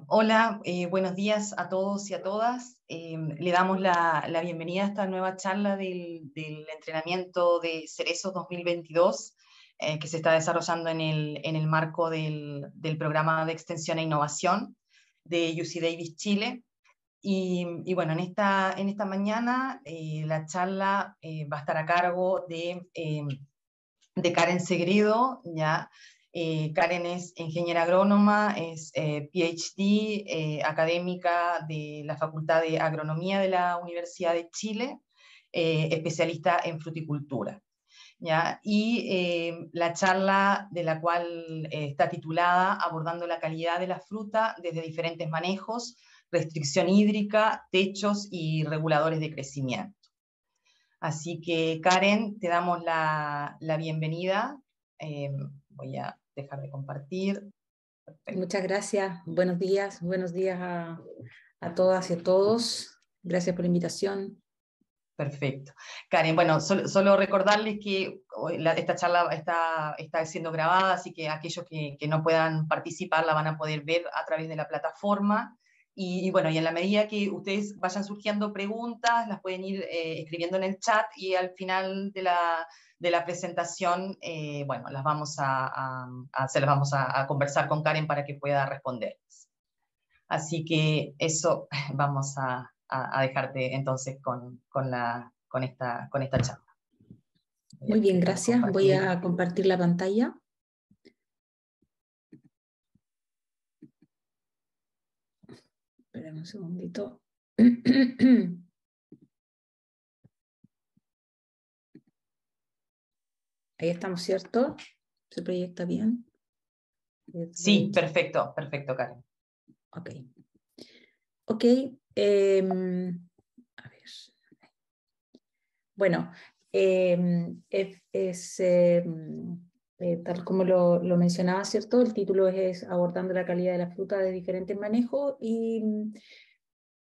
Hola, buenos días a todos y a todas. Le damos la bienvenida a esta nueva charla del entrenamiento de Cerezos 2022 que se está desarrollando en el marco del programa de extensión e innovación de UC Davis Chile. Y bueno, en esta mañana la charla va a estar a cargo de Karen Segredo, ¿ya? Karen es ingeniera agrónoma, es PhD académica de la Facultad de Agronomía de la Universidad de Chile, especialista en fruticultura, ¿ya? Y la charla de la cual está titulada Abordando la calidad de la fruta desde diferentes manejos, restricción hídrica, techos y reguladores de crecimiento. Así que, Karen, te damos la bienvenida. Voy a dejar de compartir. Perfecto. Muchas gracias. Buenos días a todas y a todos. Gracias por la invitación. Perfecto. Karen, bueno, solo recordarles que esta charla está siendo grabada, así que aquellos que no puedan participar la van a poder ver a través de la plataforma. Y bueno, y en la medida que ustedes vayan surgiendo preguntas, las pueden ir escribiendo en el chat y al final de la presentación, bueno, se las vamos a conversar con Karen para que pueda responderles. Así que eso vamos a dejarte entonces con esta charla. Muy bien, gracias. Voy a compartir la pantalla. Esperen un segundito. Ahí estamos, ¿cierto? ¿Se proyecta bien? Sí, perfecto, Karen. Ok. Ok. A ver. Bueno, tal como lo mencionaba, ¿cierto? El título es Abordando la calidad de la fruta de diferentes manejos y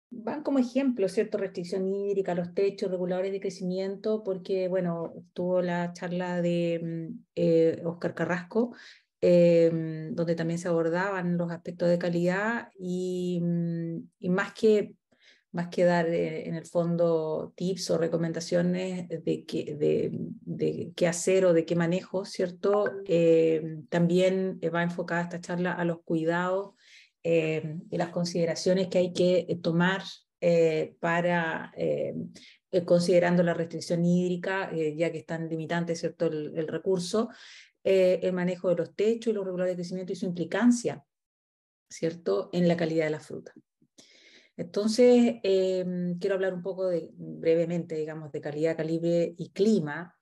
van como ejemplo, ¿cierto? Restricción hídrica, los techos, reguladores de crecimiento, porque, bueno, tuvo la charla de Oscar Carrasco, donde también se abordaban los aspectos de calidad y más que dar en el fondo tips o recomendaciones de qué hacer o de qué manejo, ¿cierto? También va enfocada esta charla a los cuidados y las consideraciones que hay que tomar considerando la restricción hídrica, ya que están limitantes, ¿cierto? El recurso, el manejo de los techos y los reguladores de crecimiento y su implicancia, ¿cierto?, en la calidad de la fruta. Entonces, quiero hablar un poco brevemente, digamos, de calidad, calibre y clima,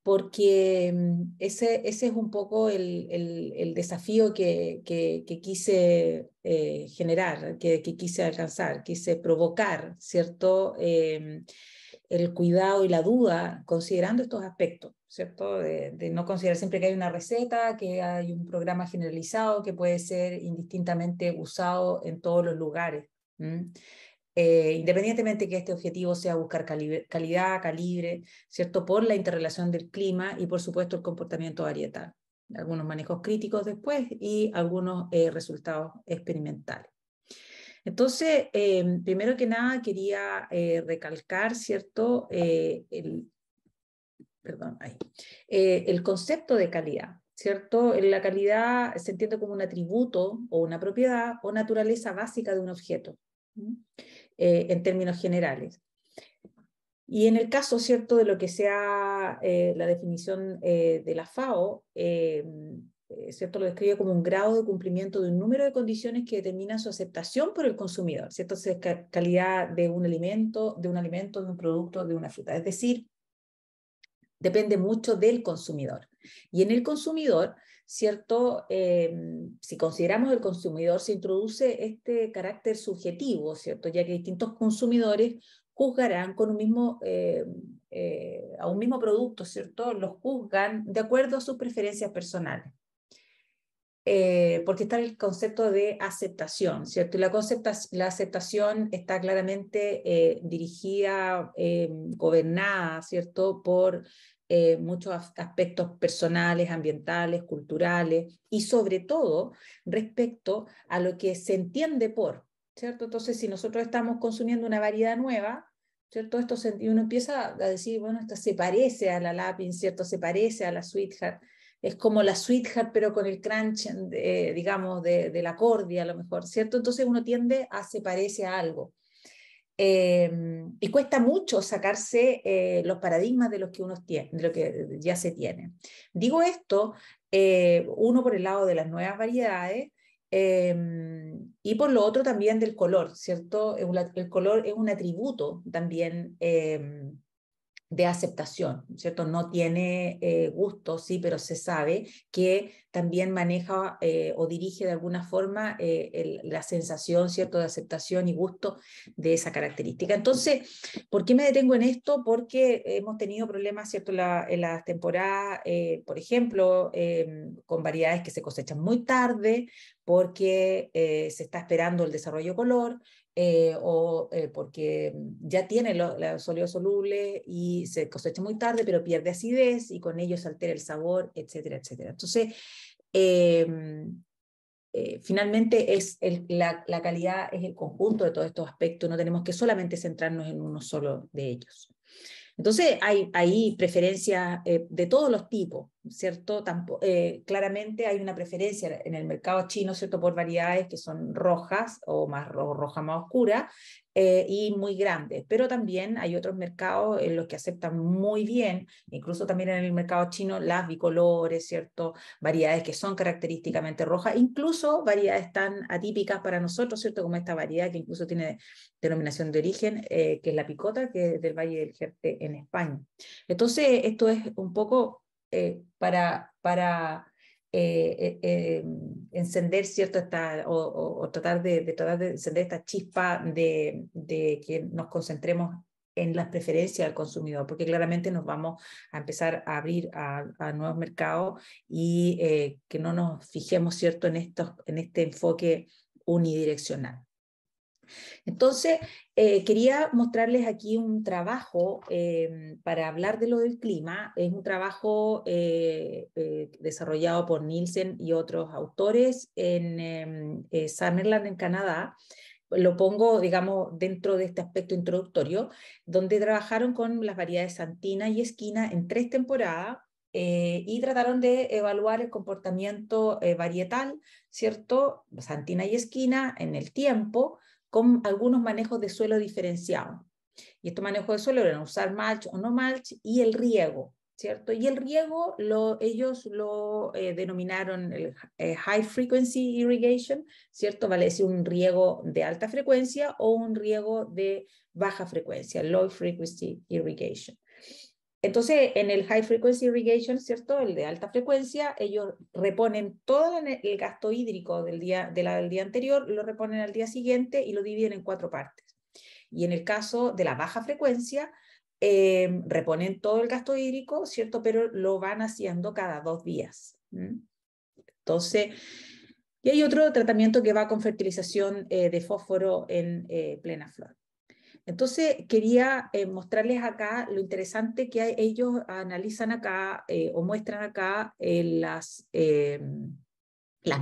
porque ese es un poco el desafío que quise generar, que quise alcanzar, quise provocar, ¿cierto? El cuidado y la duda, considerando estos aspectos, ¿cierto? De no considerar siempre que hay una receta, que hay un programa generalizado que puede ser indistintamente usado en todos los lugares. Independientemente que este objetivo sea buscar calidad, calibre, ¿cierto? Por la interrelación del clima y por supuesto el comportamiento varietal. Algunos manejos críticos después y algunos resultados experimentales. Entonces, primero que nada quería recalcar, ¿cierto? El concepto de calidad, ¿cierto? La calidad se entiende como un atributo o una propiedad o naturaleza básica de un objeto, en términos generales. Y en el caso, ¿cierto?, de lo que sea la definición de la FAO, ¿cierto?, lo describe como un grado de cumplimiento de un número de condiciones que determinan su aceptación por el consumidor, ¿cierto? Entonces, calidad de un alimento, de un producto, de una fruta. Es decir, depende mucho del consumidor. Y en el consumidor, ¿cierto? Si consideramos el consumidor, se introduce este carácter subjetivo, ¿cierto? Ya que distintos consumidores juzgarán con a un mismo producto, ¿cierto? Los juzgan de acuerdo a sus preferencias personales. porque está el concepto de aceptación, ¿cierto? Y la aceptación está claramente dirigida, gobernada, ¿cierto? Por muchos aspectos personales, ambientales, culturales, y sobre todo respecto a lo que se entiende por, ¿cierto? Entonces, si nosotros estamos consumiendo una variedad nueva, ¿cierto? Y uno empieza a decir, bueno, esto se parece a la Lapin, ¿cierto? Se parece a la Sweetheart, es como la Sweetheart, pero con el crunch, digamos, de la cordia a lo mejor, ¿cierto? Entonces uno tiende a se parece a algo. Y cuesta mucho sacarse los paradigmas de, los que uno tiene, de lo que ya se tiene. Digo esto, uno por el lado de las nuevas variedades, y por lo otro también del color, ¿cierto? El color es un atributo también de aceptación, ¿cierto? No tiene gusto, sí, pero se sabe que también maneja o dirige de alguna forma la sensación, ¿cierto?, de aceptación y gusto de esa característica. Entonces, ¿por qué me detengo en esto? Porque hemos tenido problemas, ¿cierto?, en las temporadas, por ejemplo, con variedades que se cosechan muy tarde, porque se está esperando el desarrollo de color, porque ya tiene los sólidos solubles y se cosecha muy tarde, pero pierde acidez y con ello se altera el sabor, etcétera, etcétera. Entonces, finalmente la calidad es el conjunto de todos estos aspectos, no tenemos que solamente centrarnos en uno solo de ellos. Entonces hay preferencias de todos los tipos, ¿cierto? Claramente hay una preferencia en el mercado chino, ¿cierto?, por variedades que son rojas o más roja más oscura y muy grandes, pero también hay otros mercados en los que aceptan muy bien, incluso también en el mercado chino, las bicolores, ¿cierto?, variedades que son característicamente rojas, incluso variedades tan atípicas para nosotros, ¿cierto?, como esta variedad que incluso tiene denominación de origen, que es la picota, que es del Valle del Jerte en España. Entonces, esto es un poco para encender, ¿cierto?, o tratar de encender esta chispa de que nos concentremos en las preferencias del consumidor, porque claramente nos vamos a empezar a abrir a nuevos mercados y que no nos fijemos, ¿cierto?, en este enfoque unidireccional. Entonces, quería mostrarles aquí un trabajo para hablar de lo del clima. Es un trabajo desarrollado por Nielsen y otros autores en Summerland, en Canadá. Lo pongo, digamos, dentro de este aspecto introductorio, donde trabajaron con las variedades Santina y Esquina en 3 temporadas, y trataron de evaluar el comportamiento varietal, ¿cierto? Santina y Esquina en el tiempo, con algunos manejos de suelo diferenciados. Y estos manejos de suelo eran usar mulch o no mulch y el riego, ¿cierto? Y el riego ellos lo denominaron el high frequency irrigation, ¿cierto? Vale decir un riego de alta frecuencia o un riego de baja frecuencia, low frequency irrigation. Entonces, en el high frequency irrigation, ¿cierto?, el de alta frecuencia, ellos reponen todo el gasto hídrico del día anterior, lo reponen al día siguiente y lo dividen en 4 partes. Y en el caso de la baja frecuencia, reponen todo el gasto hídrico, ¿cierto?, pero lo van haciendo cada 2 días. Entonces, y hay otro tratamiento que va con fertilización de fósforo en plena flor. Entonces, quería mostrarles acá lo interesante que ellos analizan acá o muestran acá las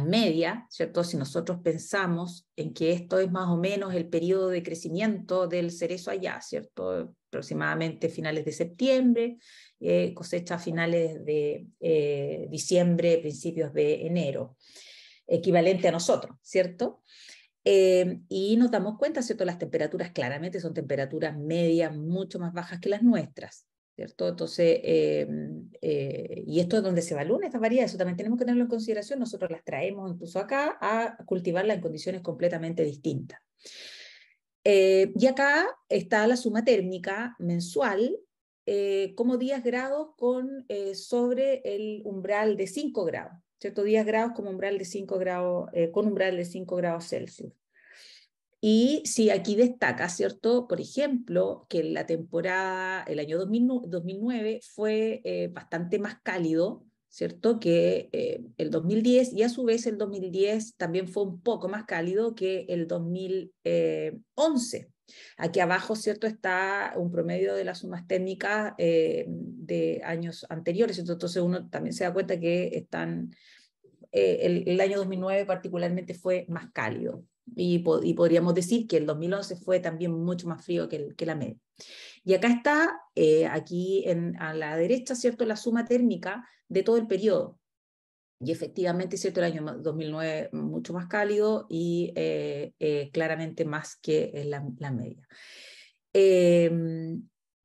medias, ¿cierto? Si nosotros pensamos en que esto es más o menos el periodo de crecimiento del cerezo allá, ¿cierto? Aproximadamente finales de septiembre, cosecha a finales de diciembre, principios de enero, equivalente a nosotros, ¿cierto? Y nos damos cuenta, ¿cierto? Las temperaturas claramente son temperaturas medias mucho más bajas que las nuestras, ¿cierto? Entonces, y esto es donde se evalúan estas variedades, eso también tenemos que tenerlo en consideración, nosotros las traemos incluso acá a cultivarlas en condiciones completamente distintas. Y acá está la suma térmica mensual, como 10 grados sobre el umbral de 5 grados. ¿Cierto? 10 grados como umbral de 5 grados, con umbral de 5 grados Celsius. Y si aquí destaca, ¿cierto? Por ejemplo, que la temporada, el año 2009 fue bastante más cálido, ¿cierto? Que el 2010, y a su vez el 2010 también fue un poco más cálido que el 2011. Aquí abajo, ¿cierto?, está un promedio de las sumas técnicas de años anteriores, ¿cierto? Entonces uno también se da cuenta que están, el año 2009 particularmente fue más cálido. Y podríamos decir que el 2011 fue también mucho más frío que la media. Y acá está, aquí a la derecha, ¿cierto?, la suma térmica de todo el periodo. Y efectivamente, ¿cierto?, el año 2009 mucho más cálido y claramente más que la media.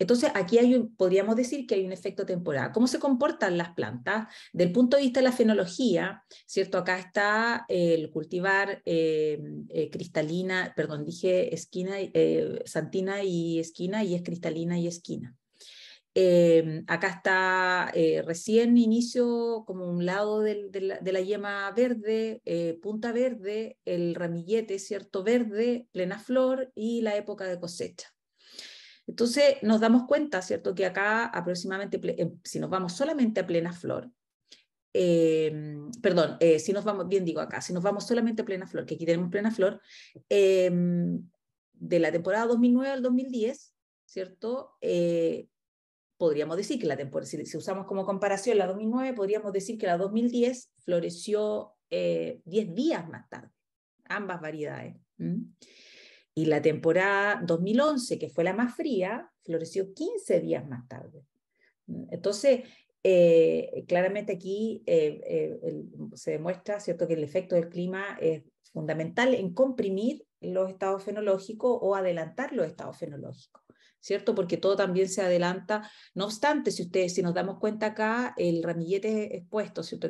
Entonces, aquí podríamos decir que hay un efecto temporal. ¿Cómo se comportan las plantas? Del punto de vista de la fenología, ¿cierto? Acá está el cultivar cristalina, perdón, dije esquina, santina y esquina, y es cristalina y esquina. Acá está recién inicio como un lado de la yema verde, punta verde, el ramillete, ¿cierto?, verde, plena flor y la época de cosecha. Entonces nos damos cuenta, ¿cierto?, que acá aproximadamente, si nos vamos solamente a plena flor, perdón, si nos vamos, bien digo acá, si nos vamos solamente a plena flor, que aquí tenemos plena flor, de la temporada 2009 al 2010, ¿cierto?, podríamos decir que la temporada, si usamos como comparación la 2009, podríamos decir que la 2010 floreció 10 días más tarde, ambas variedades. Y la temporada 2011, que fue la más fría, floreció 15 días más tarde. Entonces, claramente aquí se demuestra, ¿cierto?, que el efecto del clima es fundamental en comprimir los estados fenológicos o adelantar los estados fenológicos, ¿cierto? Porque todo también se adelanta. No obstante, si nos damos cuenta acá, el ramillete expuesto, ¿cierto?,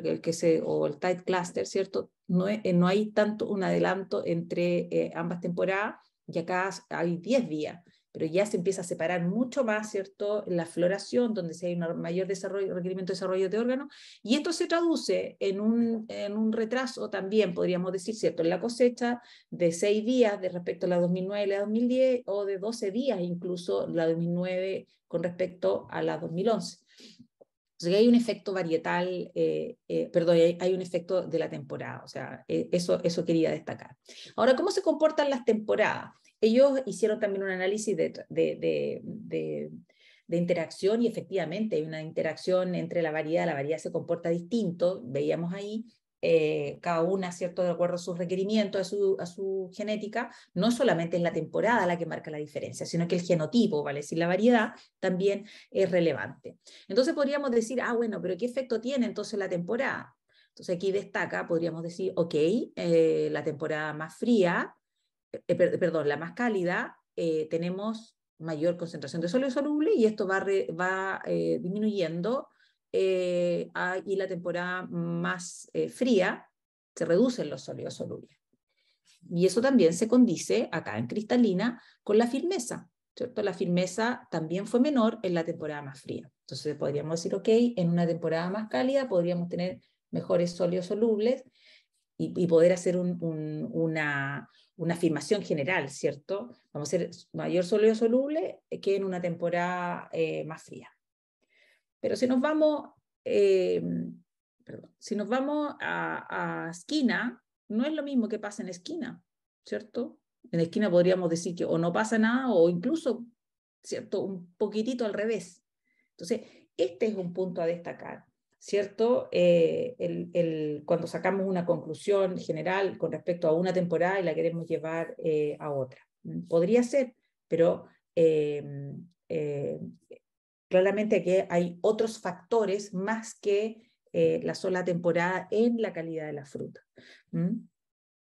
o el tight cluster, ¿cierto?, no hay tanto un adelanto entre ambas temporadas, y acá hay 10 días, pero ya se empieza a separar mucho más, ¿cierto?, la floración, donde se hay un mayor requerimiento de desarrollo de órganos, y esto se traduce en un retraso también, podríamos decir, ¿cierto?, en la cosecha de 6 días de respecto a la 2009 y la 2010, o de 12 días incluso la 2009 con respecto a la 2011. Entonces hay un efecto varietal, perdón, hay un efecto de la temporada, o sea, eso quería destacar. Ahora, ¿cómo se comportan las temporadas? Ellos hicieron también un análisis de interacción, y efectivamente hay una interacción entre la variedad se comporta distinto, veíamos ahí, cada una, ¿cierto?, de acuerdo a sus requerimientos, a su genética. No solamente es la temporada la que marca la diferencia, sino que el genotipo, vale decir, la variedad, también es relevante. Entonces podríamos decir, bueno, pero ¿qué efecto tiene entonces la temporada? Entonces aquí destaca, podríamos decir, ok, la temporada más fría, perdón, la más cálida, tenemos mayor concentración de sólido soluble, y esto va disminuyendo, y la temporada más fría se reducen los sólidos solubles. Y eso también se condice acá en cristalina con la firmeza, ¿cierto? La firmeza también fue menor en la temporada más fría. Entonces podríamos decir, ok, en una temporada más cálida podríamos tener mejores sólidos solubles y poder hacer una afirmación general, ¿cierto? Vamos a hacer mayor sólido soluble que en una temporada más fría. Pero si nos vamos, a esquina, no es lo mismo que pasa en esquina, ¿cierto? En esquina podríamos decir que o no pasa nada, o incluso, ¿cierto?, un poquitito al revés. Entonces, este es un punto a destacar, ¿cierto? Cuando sacamos una conclusión general con respecto a una temporada y la queremos llevar a otra. Podría ser, pero claramente que hay otros factores más que la sola temporada en la calidad de la fruta.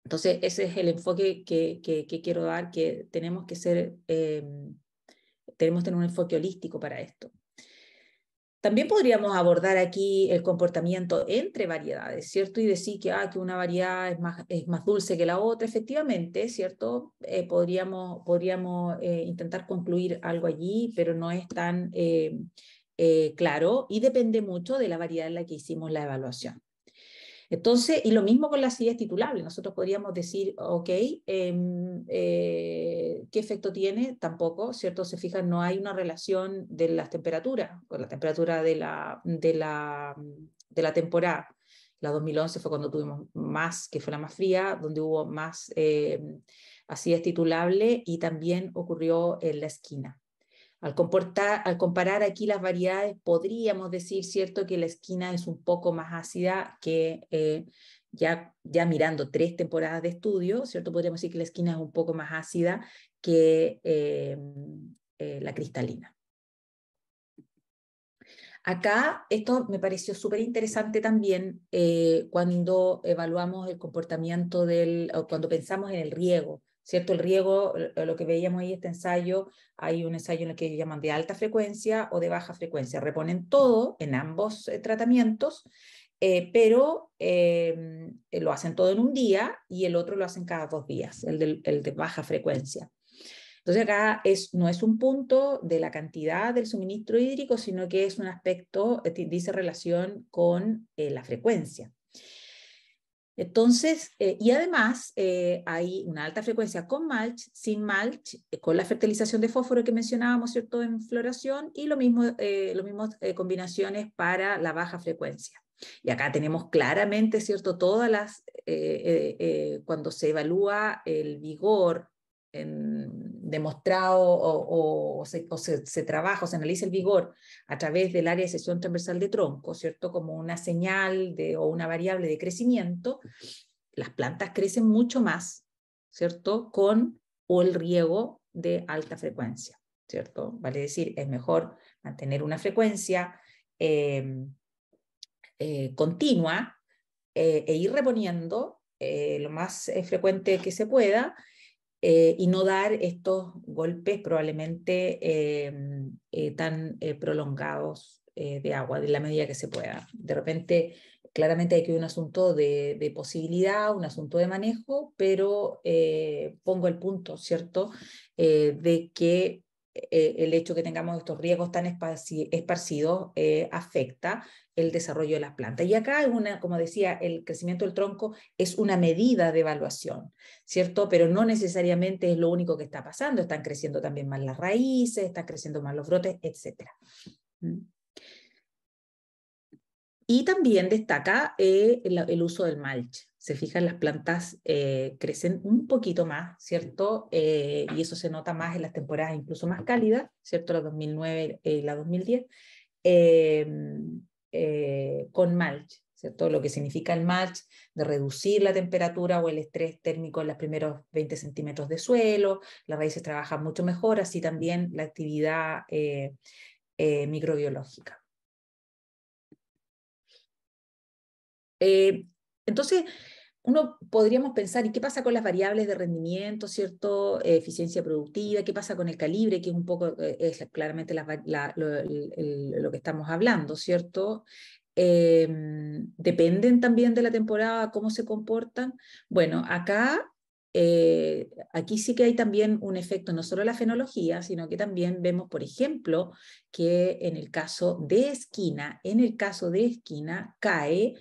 Entonces, ese es el enfoque que quiero dar, que tenemos que tener un enfoque holístico para esto. También podríamos abordar aquí el comportamiento entre variedades, ¿cierto? Y decir que una variedad es más dulce que la otra. Efectivamente, ¿cierto? Podríamos intentar concluir algo allí, pero no es tan claro, y depende mucho de la variedad en la que hicimos la evaluación. Entonces, y lo mismo con las sillas titulables. Nosotros podríamos decir, ok, ¿qué efecto tiene? Tampoco, ¿cierto? Se fijan, no hay una relación de las temperaturas, con la temperatura de la de la temporada. La 2011 fue cuando tuvimos más, que fue la más fría, donde hubo más acidez titulable, y también ocurrió en la esquina. Al comparar aquí las variedades, podríamos decir, ¿cierto?, que la esquina es un poco más ácida que ya mirando 3 temporadas de estudio, ¿cierto? Podríamos decir que la esquina es un poco más ácida que la cristalina. Acá, esto me pareció súper interesante también cuando evaluamos el comportamiento o cuando pensamos en el riego, ¿cierto? El riego, lo que veíamos ahí, este ensayo, hay un ensayo en el que llaman de alta frecuencia o de baja frecuencia. Reponen todo en ambos tratamientos, pero lo hacen todo en un día y el otro lo hacen cada 2 días, el de baja frecuencia. Entonces acá no es un punto de la cantidad del suministro hídrico, sino que es un aspecto, dice relación con la frecuencia. Entonces, y además hay una alta frecuencia con mulch, sin mulch, con la fertilización de fósforo que mencionábamos, ¿cierto?, en floración, y lo mismo combinaciones para la baja frecuencia. Y acá tenemos claramente, ¿cierto?, todas las, cuando se evalúa el vigor demostrado o se trabaja o se analiza el vigor a través del área de sección transversal de tronco, ¿cierto?, como una señal o una variable de crecimiento, las plantas crecen mucho más, ¿cierto?, con el riego de alta frecuencia, ¿cierto? Vale decir, es mejor mantener una frecuencia continua e ir reponiendo lo más frecuente que se pueda, y no dar estos golpes probablemente tan prolongados de agua, de la medida que se pueda. De repente, claramente hay que ver un asunto de posibilidad, un asunto de manejo, pero pongo el punto, ¿cierto?, de que el hecho que tengamos estos riegos tan esparcidos afecta el desarrollo de las plantas. Y acá, como decía, el crecimiento del tronco es una medida de evaluación, ¿cierto? Pero no necesariamente es lo único que está pasando, están creciendo también más las raíces, están creciendo más los brotes, etc. Y también destaca el uso del mulch. Se fijan, las plantas crecen un poquito más, ¿cierto? Y eso se nota más en las temporadas incluso más cálidas, ¿cierto? La 2009 y la 2010, con mulch, ¿cierto? Lo que significa el mulch, de reducir la temperatura o el estrés térmico en los primeros 20 centímetros de suelo, las raíces trabajan mucho mejor, así también la actividad microbiológica. Entonces, podríamos pensar, ¿y qué pasa con las variables de rendimiento, ¿cierto? Eficiencia productiva, ¿qué pasa con el calibre, que es un poco, es claramente lo que estamos hablando, ¿cierto? Dependen también de la temporada, cómo se comportan. Bueno, aquí sí que hay también un efecto, no solo la fenología, sino que también vemos, por ejemplo, que en el caso de esquina, cae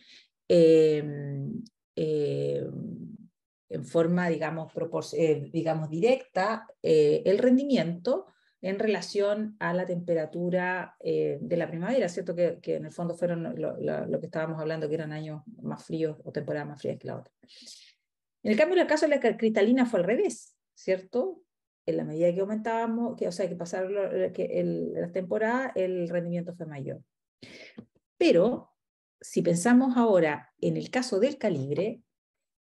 en forma, digamos, directa el rendimiento en relación a la temperatura de la primavera, ¿cierto? Que en el fondo fueron lo que estábamos hablando, que eran años más fríos o temporadas más frías que la otra. En el cambio, en el caso de la cristalina fue al revés, ¿cierto? En la medida que aumentábamos, que pasaron las temporadas, el rendimiento fue mayor. Pero si pensamos ahora en el caso del calibre,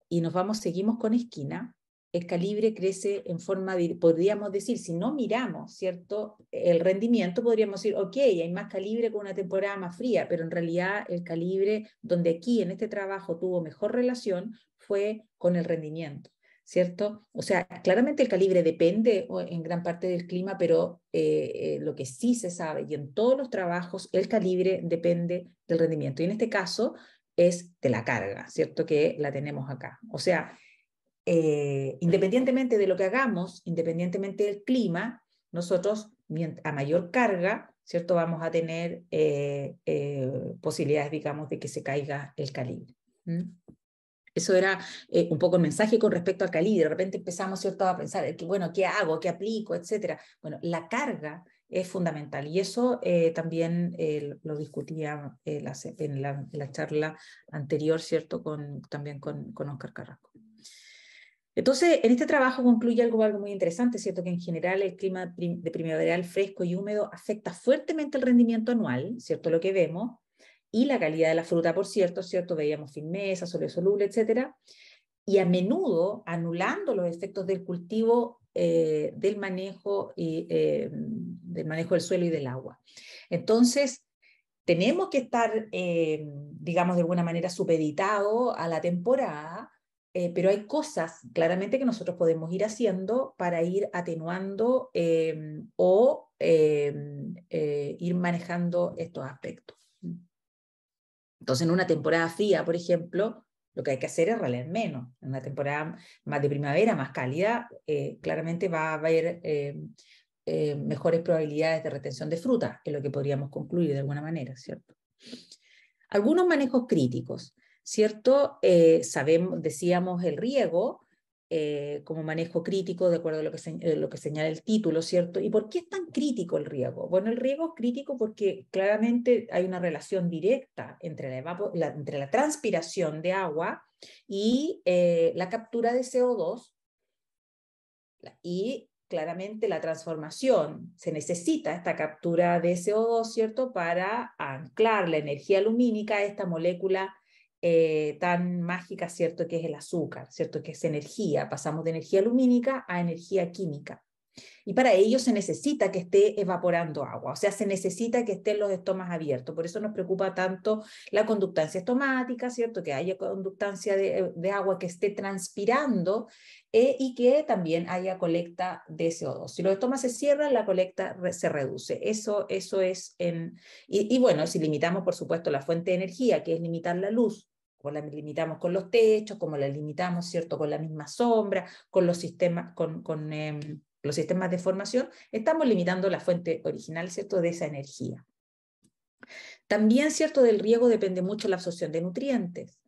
y seguimos con esquina, el calibre crece en forma, podríamos decir, si no miramos, ¿cierto?, el rendimiento, podríamos decir, ok, hay más calibre con una temporada más fría, pero en realidad el calibre, donde aquí en este trabajo tuvo mejor relación, fue con el rendimiento, ¿cierto? O sea, claramente el calibre depende en gran parte del clima, pero lo que sí se sabe, y en todos los trabajos, el calibre depende del rendimiento. Y en este caso es de la carga, ¿cierto? Que la tenemos acá. O sea, independientemente de lo que hagamos, independientemente del clima, nosotros a mayor carga, ¿cierto?, vamos a tener posibilidades, digamos, de que se caiga el calibre. Eso era un poco el mensaje con respecto al calibre. De repente empezamos, ¿cierto?, a pensar, bueno, ¿qué hago? ¿Qué aplico? Etcétera. Bueno, la carga es fundamental. Y eso también lo discutía en la charla anterior, ¿cierto? También con Óscar Carrasco. Entonces, en este trabajo concluye algo muy interesante, ¿cierto? Que en general el clima de primaveral fresco y húmedo afecta fuertemente el rendimiento anual, ¿cierto? Lo que vemos, y la calidad de la fruta, por cierto, ¿cierto? Veíamos firmeza, soluble, etcétera, y a menudo anulando los efectos del cultivo, del manejo del suelo y del agua. Entonces, tenemos que estar, digamos, de alguna manera supeditados a la temporada, pero hay cosas claramente que nosotros podemos ir haciendo para ir atenuando o ir manejando estos aspectos. Entonces, en una temporada fría, por ejemplo, lo que hay que hacer es raler menos. En una temporada más de primavera, más cálida, claramente va a haber mejores probabilidades de retención de fruta, es lo que podríamos concluir de alguna manera, ¿cierto? Algunos manejos críticos, ¿cierto? Decíamos el riego como manejo crítico, de acuerdo a lo que señala el título, ¿cierto? ¿Y por qué es tan crítico el riego? Bueno, el riego es crítico porque claramente hay una relación directa entre la transpiración de agua y la captura de CO2, y claramente la transformación. Se necesita esta captura de CO2, ¿cierto?, para anclar la energía lumínica a esta molécula tan mágica, ¿cierto?, que es el azúcar, ¿cierto?, que es energía. Pasamos de energía lumínica a energía química. Y para ello se necesita que esté evaporando agua, o sea, se necesita que estén los estomas abiertos. Por eso nos preocupa tanto la conductancia estomática, ¿cierto? Que haya conductancia de agua que esté transpirando y que también haya colecta de CO2. Si los estomas se cierran, la colecta se reduce. Eso es y bueno, si limitamos, por supuesto, la fuente de energía, que es limitar la luz, como la limitamos con los techos, como la limitamos, ¿cierto?, con la misma sombra, con los sistemas, los sistemas de formación, estamos limitando la fuente original, ¿cierto?, de esa energía. También, ¿cierto?, del riego depende mucho la absorción de nutrientes.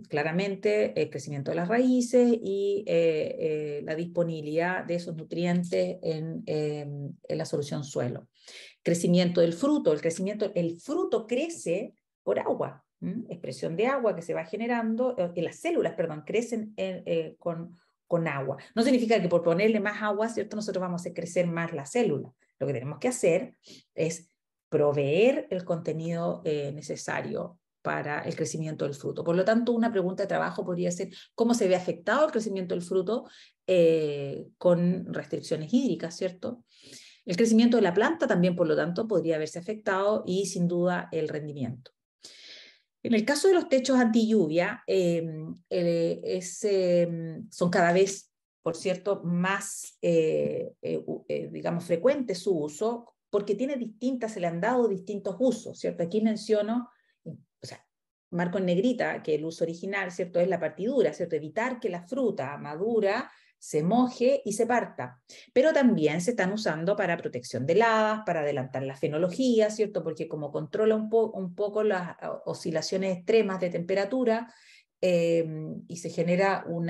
Claramente, el crecimiento de las raíces y la disponibilidad de esos nutrientes en la solución suelo. Crecimiento del fruto. El fruto crece por agua. Expresión de agua que se va generando, las células, perdón, crecen con agua. No significa que por ponerle más agua, ¿cierto?, nosotros vamos a hacer crecer más la célula. Lo que tenemos que hacer es proveer el contenido necesario para el crecimiento del fruto. Por lo tanto, una pregunta de trabajo podría ser cómo se ve afectado el crecimiento del fruto con restricciones hídricas, ¿cierto? El crecimiento de la planta también, por lo tanto, podría verse afectado y sin duda el rendimiento. En el caso de los techos antilluvia, son cada vez, por cierto, más, digamos, frecuente su uso, porque se le han dado distintos usos, ¿cierto? Aquí menciono, o sea, marco en negrita que el uso original, ¿cierto?, es la partidura, ¿cierto? Evitar que la fruta madura se moje y se parta. Pero también se están usando para protección de heladas, para adelantar la fenología, ¿cierto? Porque como controla un poco las oscilaciones extremas de temperatura y se genera un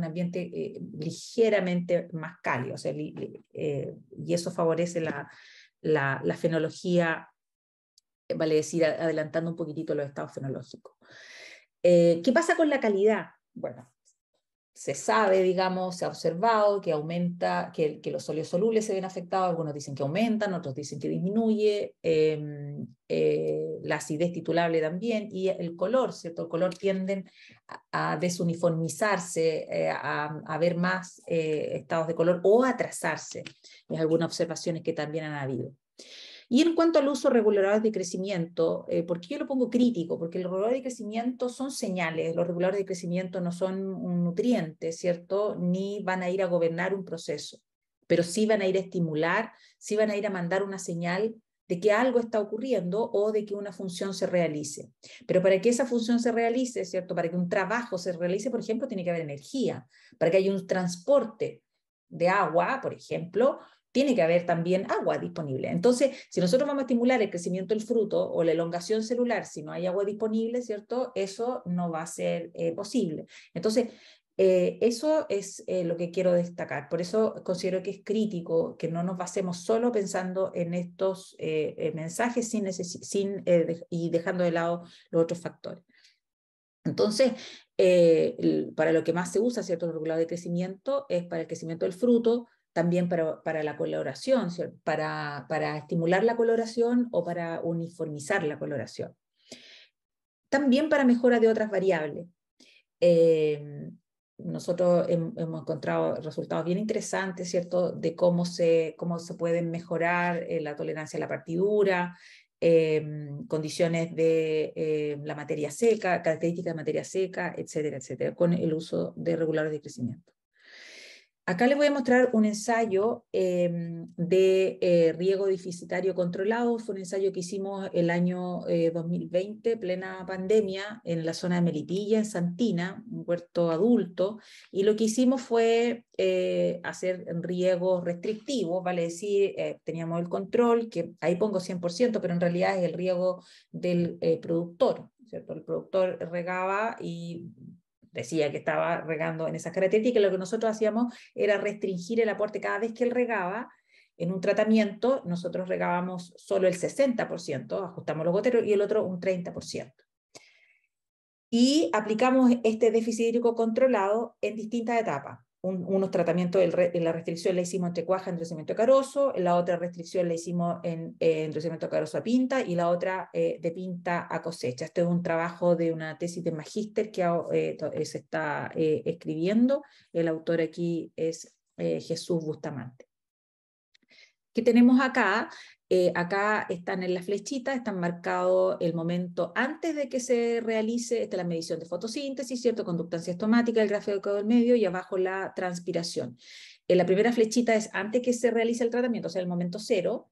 ambiente ligeramente más cálido, o sea, y eso favorece la fenología, vale decir, adelantando un poquitito los estados fenológicos. ¿Qué pasa con la calidad? Bueno, se sabe, digamos, se ha observado que aumenta, que los óleos solubles se ven afectados, algunos dicen que aumentan, otros dicen que disminuye, la acidez titulable también, y el color, ¿cierto? El color tienden a desuniformizarse, a ver más estados de color o a atrasarse. Es algunas observaciones que también han habido. Y en cuanto al uso de reguladores de crecimiento, ¿por qué yo lo pongo crítico? Porque los reguladores de crecimiento son señales, los reguladores de crecimiento no son un nutriente, ¿cierto? Ni van a ir a gobernar un proceso, pero sí van a ir a estimular, sí van a ir a mandar una señal de que algo está ocurriendo o de que una función se realice. Pero para que esa función se realice, ¿cierto?, para que un trabajo se realice, por ejemplo, tiene que haber energía. Para que haya un transporte de agua, por ejemplo, tiene que haber también agua disponible. Entonces, si nosotros vamos a estimular el crecimiento del fruto o la elongación celular, si no hay agua disponible, ¿cierto?, eso no va a ser posible. Entonces, Eso es lo que quiero destacar. Por eso considero que es crítico que no nos basemos solo pensando en estos mensajes y dejando de lado los otros factores. Entonces, para lo que más se usa, ¿cierto?, el regulador de crecimiento es para el crecimiento del fruto, también para la coloración, ¿cierto?, para estimular la coloración o para uniformizar la coloración. También para mejora de otras variables. Nosotros hemos encontrado resultados bien interesantes, ¿cierto?, de cómo se pueden mejorar la tolerancia a la partidura, condiciones de la materia seca, características de materia seca, etcétera, etcétera, con el uso de reguladores de crecimiento. Acá les voy a mostrar un ensayo de riego deficitario controlado. Fue un ensayo que hicimos el año 2020, plena pandemia, en la zona de Melipilla, en Santina, un huerto adulto, y lo que hicimos fue hacer riegos restrictivos, vale decir, teníamos el control, que ahí pongo 100%, pero en realidad es el riego del productor, ¿cierto? El productor regaba y decía que estaba regando en esas características. Lo que nosotros hacíamos era restringir el aporte cada vez que él regaba. En un tratamiento nosotros regábamos solo el 60%, ajustamos los goteros, y el otro un 30%. Y aplicamos este déficit hídrico controlado en distintas etapas. Unos tratamientos en la restricción la hicimos entre cuaja, endurecimiento carozo, la otra restricción la hicimos en endurecimiento carozo a pinta, y la otra de pinta a cosecha. Este es un trabajo de una tesis de magíster que se está escribiendo. El autor aquí es Jesús Bustamante. ¿Qué tenemos acá? Acá están en la flechita, están marcados el momento antes de que se realice, esta es la medición de fotosíntesis, ¿cierto?, conductancia estomática, el gráfico del medio, y abajo la transpiración. La primera flechita es antes que se realice el tratamiento, o sea, el momento cero.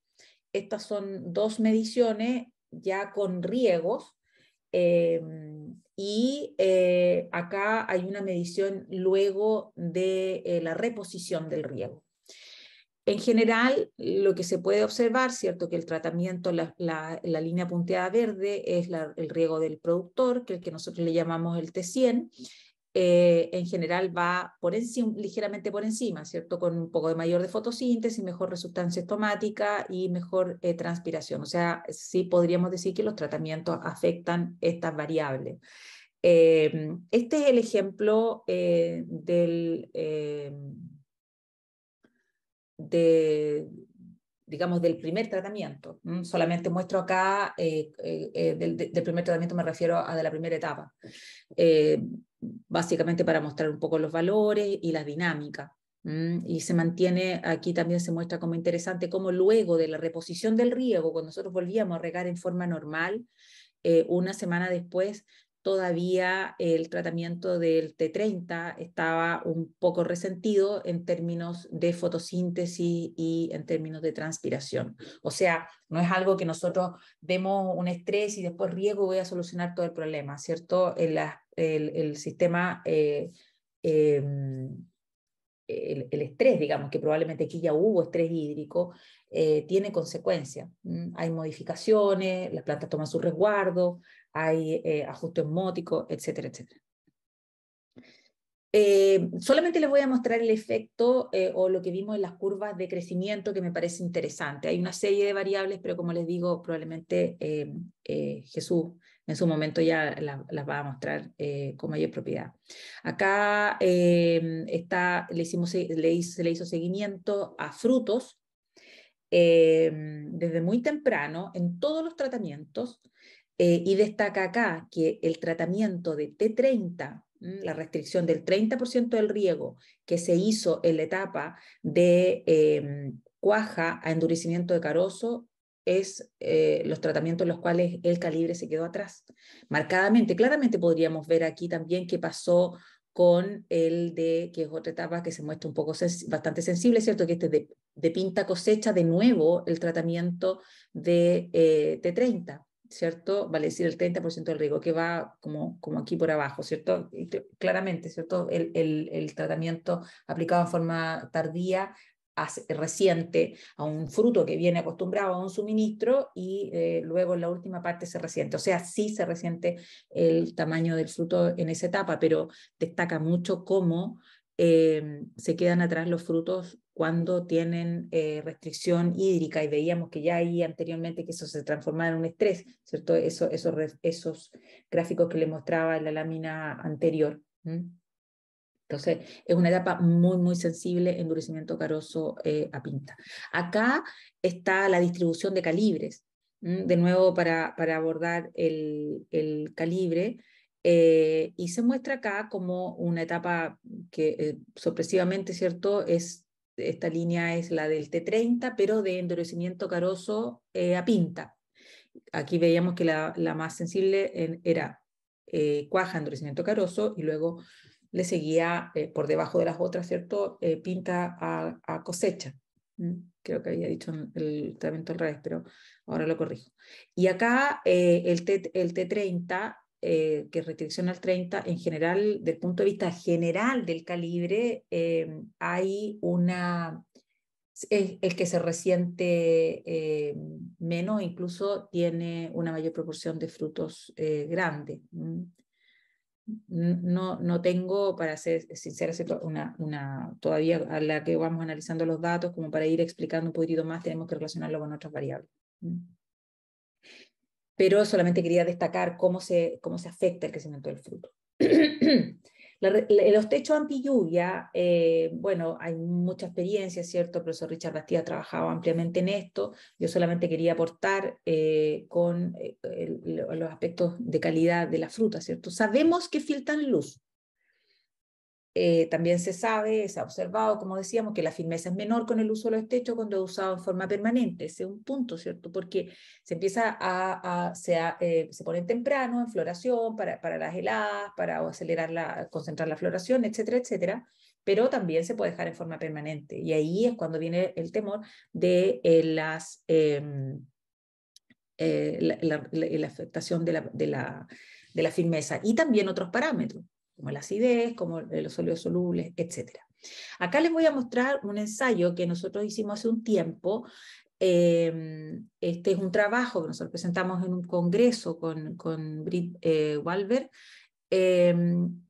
Estas son dos mediciones ya con riegos, y acá hay una medición luego de la reposición del riego. En general, lo que se puede observar, ¿cierto?, que el tratamiento, la línea punteada verde es el riego del productor, que es el que nosotros le llamamos el T100. En general va por encima, ligeramente por encima, ¿cierto?, con un poco de mayor de fotosíntesis, mejor resultancia estomática y mejor transpiración. O sea, sí podríamos decir que los tratamientos afectan estas variables. Este es el ejemplo digamos, del primer tratamiento. Solamente muestro acá, del primer tratamiento me refiero a de la primera etapa, básicamente para mostrar un poco los valores y la dinámica. Y se mantiene, aquí también se muestra como interesante cómo luego de la reposición del riego, cuando nosotros volvíamos a regar en forma normal, una semana después, todavía el tratamiento del T30 estaba un poco resentido en términos de fotosíntesis y en términos de transpiración. O sea, no es algo que nosotros vemos un estrés y después riego voy a solucionar todo el problema, ¿cierto? El sistema, el estrés, digamos, que probablemente aquí ya hubo estrés hídrico, tiene consecuencias. Hay modificaciones, las plantas toman su resguardo, hay ajuste osmótico, etcétera, etcétera. Solamente les voy a mostrar el efecto o lo que vimos en las curvas de crecimiento, que me parece interesante. Hay una serie de variables, pero como les digo, probablemente Jesús en su momento ya las va a mostrar con mayor propiedad. Acá se le hizo seguimiento a frutos desde muy temprano en todos los tratamientos, y destaca acá que el tratamiento de T30, la restricción del 30% del riego que se hizo en la etapa de cuaja a endurecimiento de carozo, es los tratamientos en los cuales el calibre se quedó atrás. Marcadamente, claramente podríamos ver aquí también qué pasó con que es otra etapa que se muestra un poco bastante sensible, ¿cierto? Que este es de pinta cosecha, de nuevo el tratamiento de T30. ¿Cierto? Vale decir el 30% del riego, que va como aquí por abajo, ¿cierto? Y claramente, ¿cierto? El tratamiento aplicado en forma tardía resiente a un fruto que viene acostumbrado a un suministro y luego en la última parte se resiente. O sea, sí se resiente el tamaño del fruto en esa etapa, pero destaca mucho cómo se quedan atrás los frutos cuando tienen restricción hídrica, y veíamos que ya ahí anteriormente que eso se transformaba en un estrés, ¿cierto? Esos gráficos que le mostraba en la lámina anterior. Entonces, es una etapa muy, muy sensible, endurecimiento caroso a pinta. Acá está la distribución de calibres. De nuevo, para abordar el calibre, y se muestra acá como una etapa que sorpresivamente, ¿cierto? Esta línea es la del T30, pero de endurecimiento caroso a pinta. Aquí veíamos que la más sensible era cuaja, endurecimiento caroso, y luego le seguía por debajo de las otras, ¿cierto? Pinta a cosecha. Creo que había dicho el tratamiento al revés, pero ahora lo corrijo. Y acá el T30, que es restricción al 30, en general, desde el punto de vista general del calibre, hay una... Es el que se resiente menos, incluso tiene una mayor proporción de frutos grandes. No tengo, para ser sincera, todavía a la que vamos analizando los datos, como para ir explicando un poquito más, tenemos que relacionarlo con otras variables. Pero solamente quería destacar cómo se afecta el crecimiento del fruto. Los techos anti-lluvia, bueno, hay mucha experiencia, ¿cierto? El profesor Richard Bastida ha trabajado ampliamente en esto. Yo solamente quería aportar con los aspectos de calidad de la fruta, ¿cierto? Sabemos que filtran luz. También se ha observado, como decíamos, que la firmeza es menor con el uso de los techos cuando es usado en forma permanente. Ese es un punto, ¿cierto? Porque se empieza se pone temprano en floración para las heladas, para concentrar la floración, etcétera, etcétera, pero también se puede dejar en forma permanente. Y ahí es cuando viene el temor de la afectación de la firmeza, y también otros parámetros, como la acidez, como los sólidos solubles, etc. Acá les voy a mostrar un ensayo que nosotros hicimos hace un tiempo. Este es un trabajo que nosotros presentamos en un congreso con Britt Walber,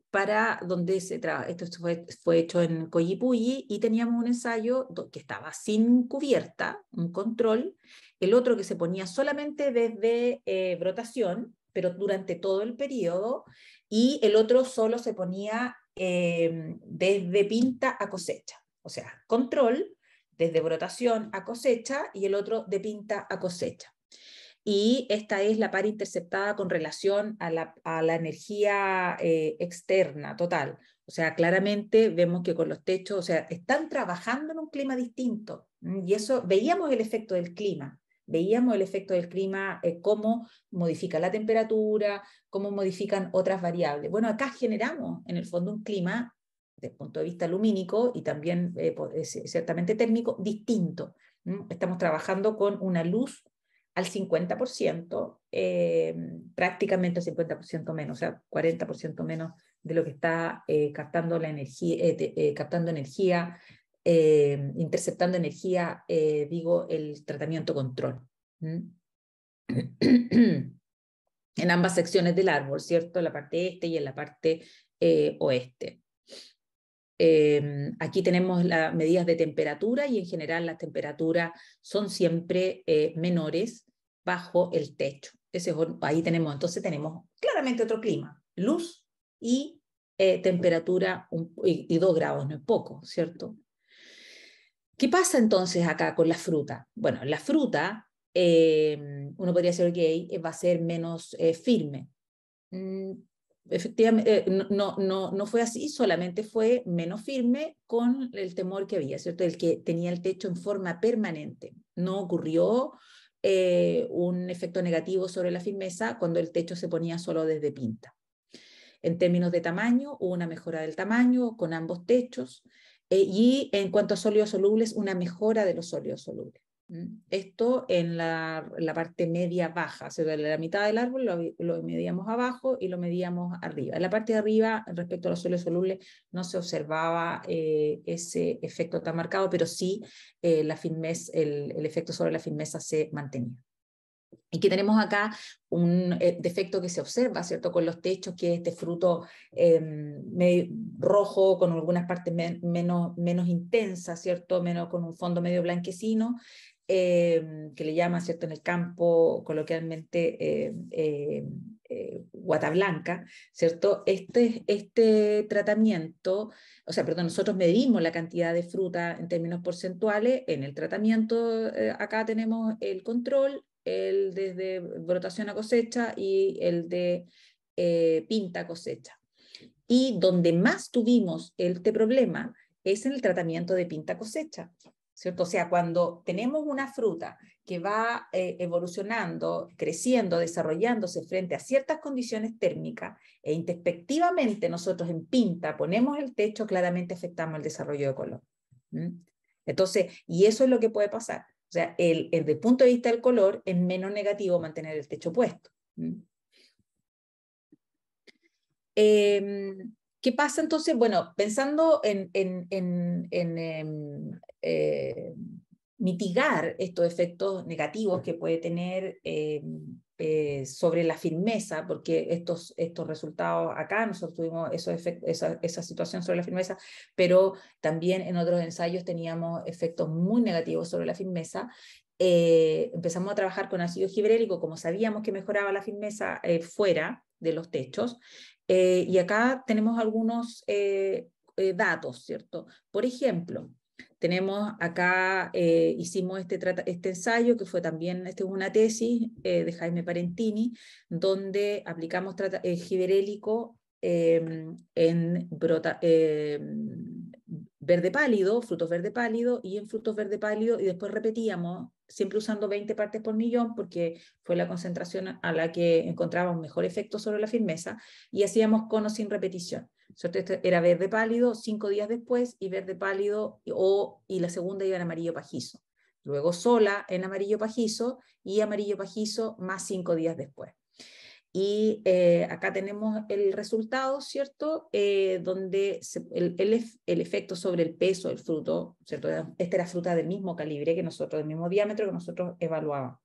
para donde esto fue hecho en Coyipulli, y teníamos un ensayo que estaba sin cubierta, un control, el otro que se ponía solamente desde brotación, pero durante todo el periodo, y el otro solo se ponía desde pinta a cosecha, o sea, control desde brotación a cosecha y el otro de pinta a cosecha. Y esta es la par interceptada con relación a la energía externa total. O sea, claramente vemos que con los techos, o sea, están trabajando en un clima distinto. Y eso, veíamos el efecto del clima. Veíamos el efecto del clima, cómo modifica la temperatura, cómo modifican otras variables. Bueno, acá generamos en el fondo un clima, desde el punto de vista lumínico y también ciertamente térmico, distinto. Estamos trabajando con una luz al 50%, prácticamente al 50% menos, o sea, 40% menos de lo que está captando energía, interceptando energía, digo, el tratamiento control. En ambas secciones del árbol, ¿cierto? En la parte este y en la parte oeste. Aquí tenemos las medidas de temperatura, y en general las temperaturas son siempre menores bajo el techo. Ahí entonces tenemos claramente otro clima, luz y temperatura, y 2 grados, no es poco, ¿cierto? ¿Qué pasa entonces acá con la fruta? Bueno, la fruta, uno podría decir, ok, va a ser menos firme. Efectivamente, no fue así, solamente fue menos firme con el temor que había, ¿cierto? El que tenía el techo en forma permanente. No ocurrió un efecto negativo sobre la firmeza cuando el techo se ponía solo desde pinta. En términos de tamaño, hubo una mejora del tamaño con ambos techos, y en cuanto a sólidos solubles, una mejora de los sólidos solubles. Esto en la parte media baja, o sea, la mitad del árbol lo medíamos abajo y lo medíamos arriba. En la parte de arriba, respecto a los suelos solubles, no se observaba ese efecto tan marcado, pero sí la firmeza, el efecto sobre la firmeza se mantenía. Y que tenemos acá un defecto que se observa, ¿cierto? Con los techos, que es este fruto rojo, con algunas partes menos intensas, ¿cierto? Con un fondo medio blanquecino, que le llaman, ¿cierto? En el campo coloquialmente guata blanca, ¿cierto? Este tratamiento, o sea, perdón, nosotros medimos la cantidad de fruta en términos porcentuales. En el tratamiento, acá tenemos el control, el desde brotación a cosecha y el de pinta a cosecha. Y donde más tuvimos este problema es en el tratamiento de pinta a cosecha, ¿cierto? O sea, cuando tenemos una fruta que va evolucionando, creciendo, desarrollándose frente a ciertas condiciones térmicas, e introspectivamente nosotros en pinta ponemos el techo, claramente afectamos el desarrollo de color. Entonces, y eso es lo que puede pasar. O sea, desde el punto de vista del color, es menos negativo mantener el techo puesto. ¿Qué pasa entonces? Bueno, pensando en mitigar estos efectos negativos que puede tener sobre la firmeza, porque estos resultados acá, nosotros tuvimos esa situación sobre la firmeza, pero también en otros ensayos teníamos efectos muy negativos sobre la firmeza. Empezamos a trabajar con ácido gibberélico, como sabíamos que mejoraba la firmeza fuera de los techos, y acá tenemos algunos datos, ¿cierto? Por ejemplo, tenemos acá, hicimos este ensayo, que fue también, es una tesis de Jaime Parentini, donde aplicamos gibberélico en verde pálido, frutos verde pálido, y en frutos verde pálido, y después repetíamos, siempre usando 20 partes por millón, porque fue la concentración a la que encontrábamos mejor efecto sobre la firmeza, y hacíamos cono sin repetición. Este era verde pálido 5 días después, y verde pálido, y la segunda iba en amarillo pajizo. Luego sola en amarillo pajizo, y amarillo pajizo más 5 días después. Y acá tenemos el resultado, ¿cierto? Donde el efecto sobre el peso del fruto, ¿cierto? Esta era fruta del mismo calibre que nosotros, del mismo diámetro que nosotros evaluábamos.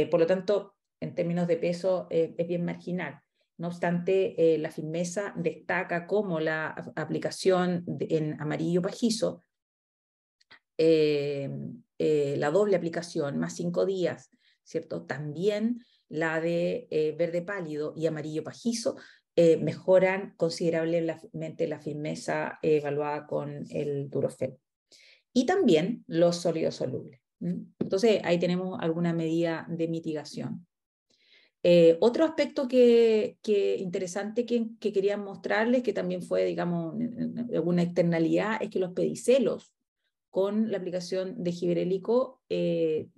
Por lo tanto, en términos de peso, es bien marginal. No obstante, la firmeza destaca como la aplicación en amarillo pajizo, la doble aplicación, más 5 días, ¿cierto? También la de verde pálido y amarillo pajizo mejoran considerablemente la firmeza evaluada con el Durofel. Y también los sólidos solubles. Entonces, ahí tenemos alguna medida de mitigación. Otro aspecto interesante que quería mostrarles, que también fue, digamos, una externalidad, es que los pedicelos con la aplicación de gibberélico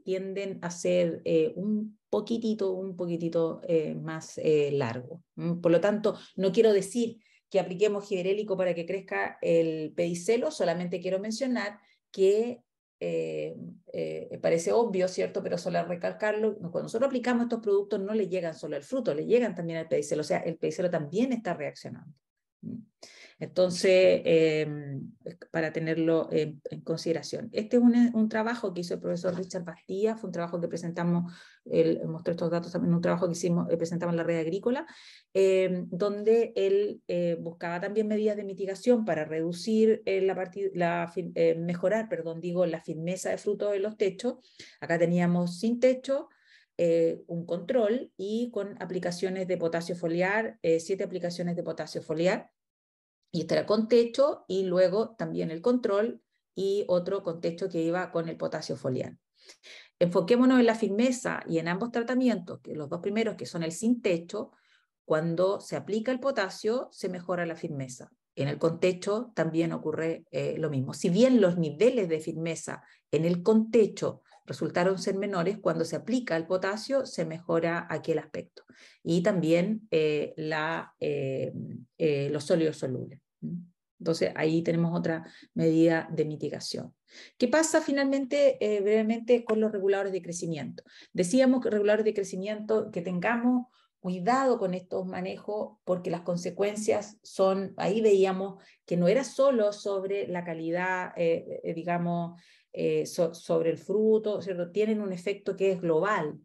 tienden a ser un poquitito más largo. Por lo tanto, no quiero decir que apliquemos gibberélico para que crezca el pedicelo, solamente quiero mencionar que parece obvio, ¿cierto? Pero solo recalcarlo, cuando nosotros aplicamos estos productos no le llegan solo al fruto, le llegan también al pedicelo, o sea, el pedicelo también está reaccionando. Entonces, para tenerlo en consideración. Este es un trabajo que hizo el profesor Richard Bastía, fue un trabajo que presentamos, mostré estos datos también en un trabajo que hicimos, presentamos en la Red Agrícola, donde él buscaba también medidas de mitigación para reducir mejorar, la firmeza de frutos en los techos. Acá teníamos sin techo, un control y con aplicaciones de potasio foliar, 7 aplicaciones de potasio foliar, y este era con techo, y luego también el control, y otro con techo que iba con el potasio foliar. Enfoquémonos en la firmeza, y en ambos tratamientos, que los dos primeros, que son el sin techo, cuando se aplica el potasio, se mejora la firmeza. En el contecho también ocurre lo mismo. Si bien los niveles de firmeza en el contecho resultaron ser menores, cuando se aplica el potasio se mejora aquel aspecto. Y también los sólidos solubles. Entonces, ahí tenemos otra medida de mitigación. ¿Qué pasa finalmente, brevemente, con los reguladores de crecimiento? Decíamos que reguladores de crecimiento, que tengamos cuidado con estos manejos, porque las consecuencias son, ahí veíamos que no era solo sobre la calidad, digamos, sobre el fruto, ¿cierto? Tienen un efecto que es global.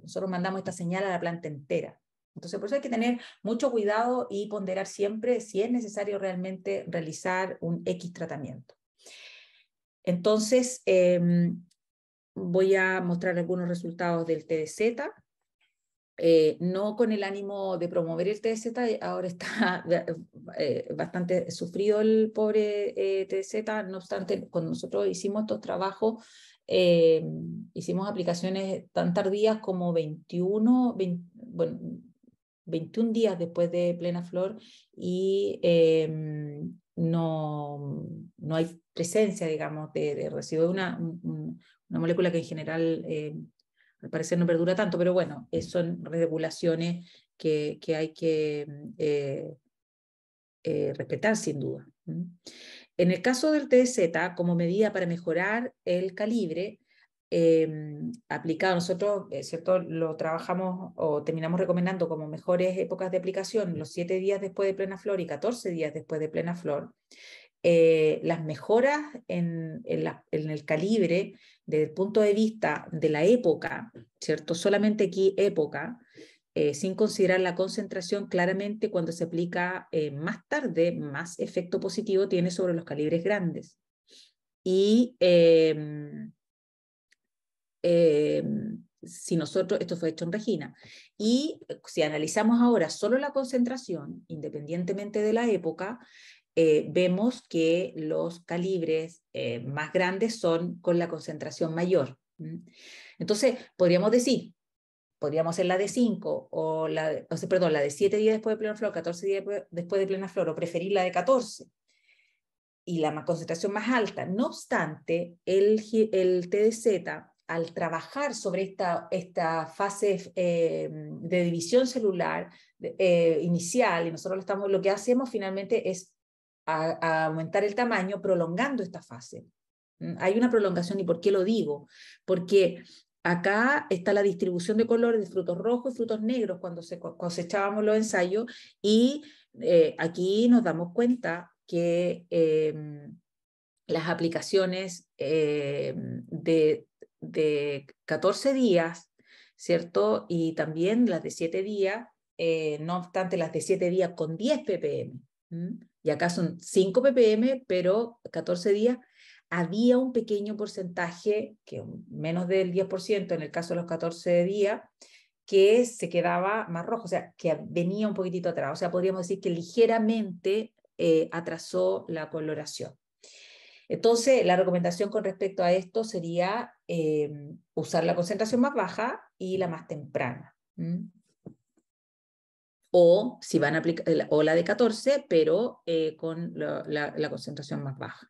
Nosotros mandamos esta señal a la planta entera. Entonces, por eso hay que tener mucho cuidado y ponderar siempre si es necesario realmente realizar un X tratamiento. Entonces, voy a mostrar algunos resultados del TDZ. No con el ánimo de promover el TDZ, ahora está bastante sufrido el pobre TDZ, no obstante, cuando nosotros hicimos estos trabajos, hicimos aplicaciones tan tardías como 21 días después de plena flor y no hay presencia, digamos, de residuo de una molécula que en general al parecer no perdura tanto, pero bueno, son regulaciones que hay que respetar sin duda. En el caso del TDZ, como medida para mejorar el calibre, aplicado, nosotros, ¿cierto? Lo trabajamos o terminamos recomendando como mejores épocas de aplicación los 7 días después de plena flor y 14 días después de plena flor. Las mejoras en el calibre desde el punto de vista de la época, ¿cierto? Solamente aquí época, sin considerar la concentración, claramente cuando se aplica más tarde, más efecto positivo tiene sobre los calibres grandes. Y si nosotros, esto fue hecho en Regina, y si analizamos ahora solo la concentración, independientemente de la época, vemos que los calibres más grandes son con la concentración mayor. Entonces, podríamos hacer la de 5, la de 7 días después de plena flor, 14 días después de plena flor, o preferir la de 14, y la concentración más alta. No obstante, el TDZ, al trabajar sobre esta fase de división celular inicial, y nosotros lo que hacemos finalmente es a aumentar el tamaño prolongando esta fase. Hay una prolongación, ¿y por qué lo digo? Porque acá está la distribución de colores de frutos rojos y frutos negros cuando cosechábamos los ensayos, y aquí nos damos cuenta que las aplicaciones de 14 días, ¿cierto? Y también las de 7 días, no obstante las de 7 días con 10 ppm, y acá son 5 ppm, pero 14 días, había un pequeño porcentaje, que menos del 10% en el caso de los 14 días, que se quedaba más rojo, o sea, que venía un poquitito atrás, o sea, podríamos decir que ligeramente atrasó la coloración. Entonces, la recomendación con respecto a esto sería usar la concentración más baja y la más temprana. O si van a aplicar, o la de 14, pero con la concentración más baja.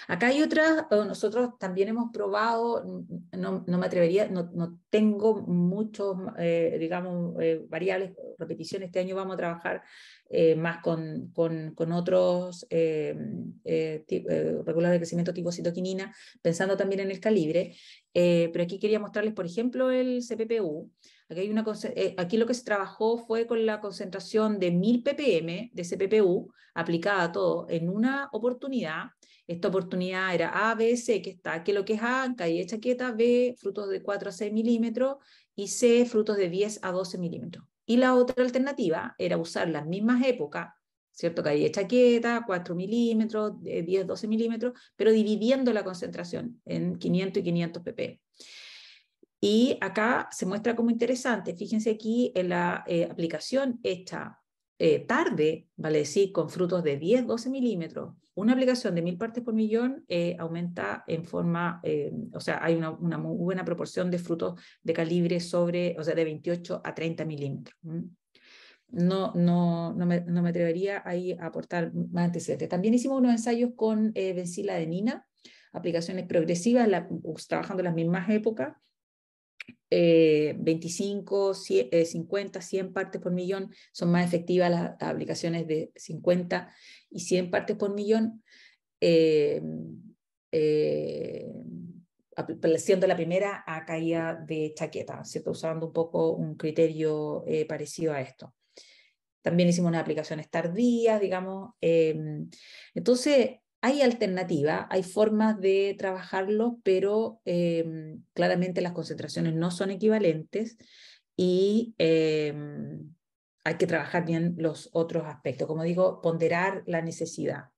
Acá hay otras, nosotros también hemos probado, no me atrevería, no tengo muchos, digamos, variables, repeticiones. Este año vamos a trabajar más con otros reguladores de crecimiento tipo citoquinina, pensando también en el calibre, pero aquí quería mostrarles, por ejemplo, el CPPU. Aquí lo que se trabajó fue con la concentración de 1000 ppm de CPPU aplicada a todo en una oportunidad. Esta oportunidad era A, B, C, que lo que es A, calle chaqueta, B, frutos de 4 a 6 milímetros, y C, frutos de 10 a 12 milímetros. Y la otra alternativa era usar las mismas épocas, ¿cierto? Calle chaqueta, 4 milímetros, 10, 12 milímetros, pero dividiendo la concentración en 500 y 500 ppm. Y acá se muestra como interesante, fíjense aquí en la aplicación hecha tarde, vale decir, con frutos de 10, 12 milímetros, una aplicación de 1000 partes por millón aumenta en forma, o sea, hay una muy buena proporción de frutos de calibre o sea, de 28 a 30 milímetros. No me atrevería ahí a aportar más antecedentes. También hicimos unos ensayos con benciladenina, aplicaciones progresivas, trabajando en las mismas épocas, 25, 50, 100 partes por millón, son más efectivas las aplicaciones de 50 y 100 partes por millón, siendo la primera a caída de chaqueta, ¿cierto? Usando un poco un criterio parecido a esto. También hicimos unas aplicaciones tardías, digamos. Entonces, hay alternativas, hay formas de trabajarlo, pero claramente las concentraciones no son equivalentes y hay que trabajar bien los otros aspectos. Como digo, ponderar la necesidad.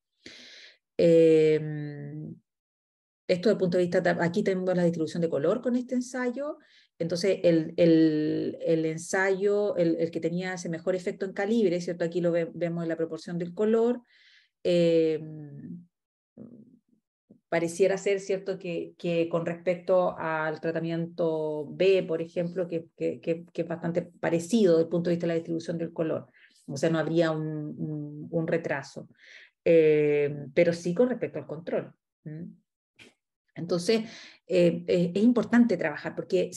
Esto desde el punto de vista, aquí tenemos la distribución de color con este ensayo. Entonces, el ensayo, el que tenía ese mejor efecto en calibre, ¿cierto? Aquí lo vemos en la proporción del color. Pareciera ser, ¿cierto?, que con respecto al tratamiento B, por ejemplo, que es bastante parecido desde el punto de vista de la distribución del color. O sea, no habría un retraso. Pero sí con respecto al control. Entonces, es importante trabajar porque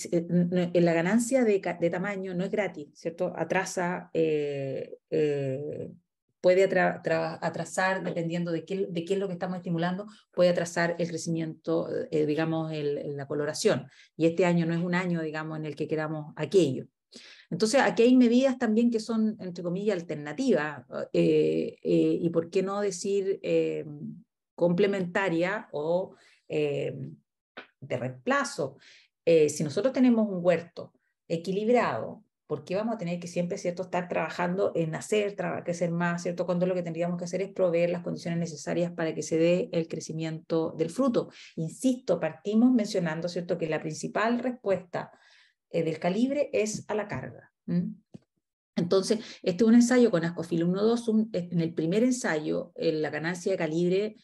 la ganancia de tamaño no es gratis, ¿cierto? Atrasa, puede atrasar, dependiendo de qué es lo que estamos estimulando, puede atrasar el crecimiento, digamos, la coloración. Y este año no es un año, digamos, en el que queramos aquello. Entonces, aquí hay medidas también que son, entre comillas, alternativas, y por qué no decir complementaria o de reemplazo. Si nosotros tenemos un huerto equilibrado, ¿por qué vamos a tener que siempre, ¿cierto?, estar trabajando en crecer más, ¿cierto?, cuando lo que tendríamos que hacer es proveer las condiciones necesarias para que se dé el crecimiento del fruto? Insisto, partimos mencionando, ¿cierto?, que la principal respuesta del calibre es a la carga. Entonces, este es un ensayo con Ascophyllum nodosum. En el primer ensayo, la ganancia de calibre,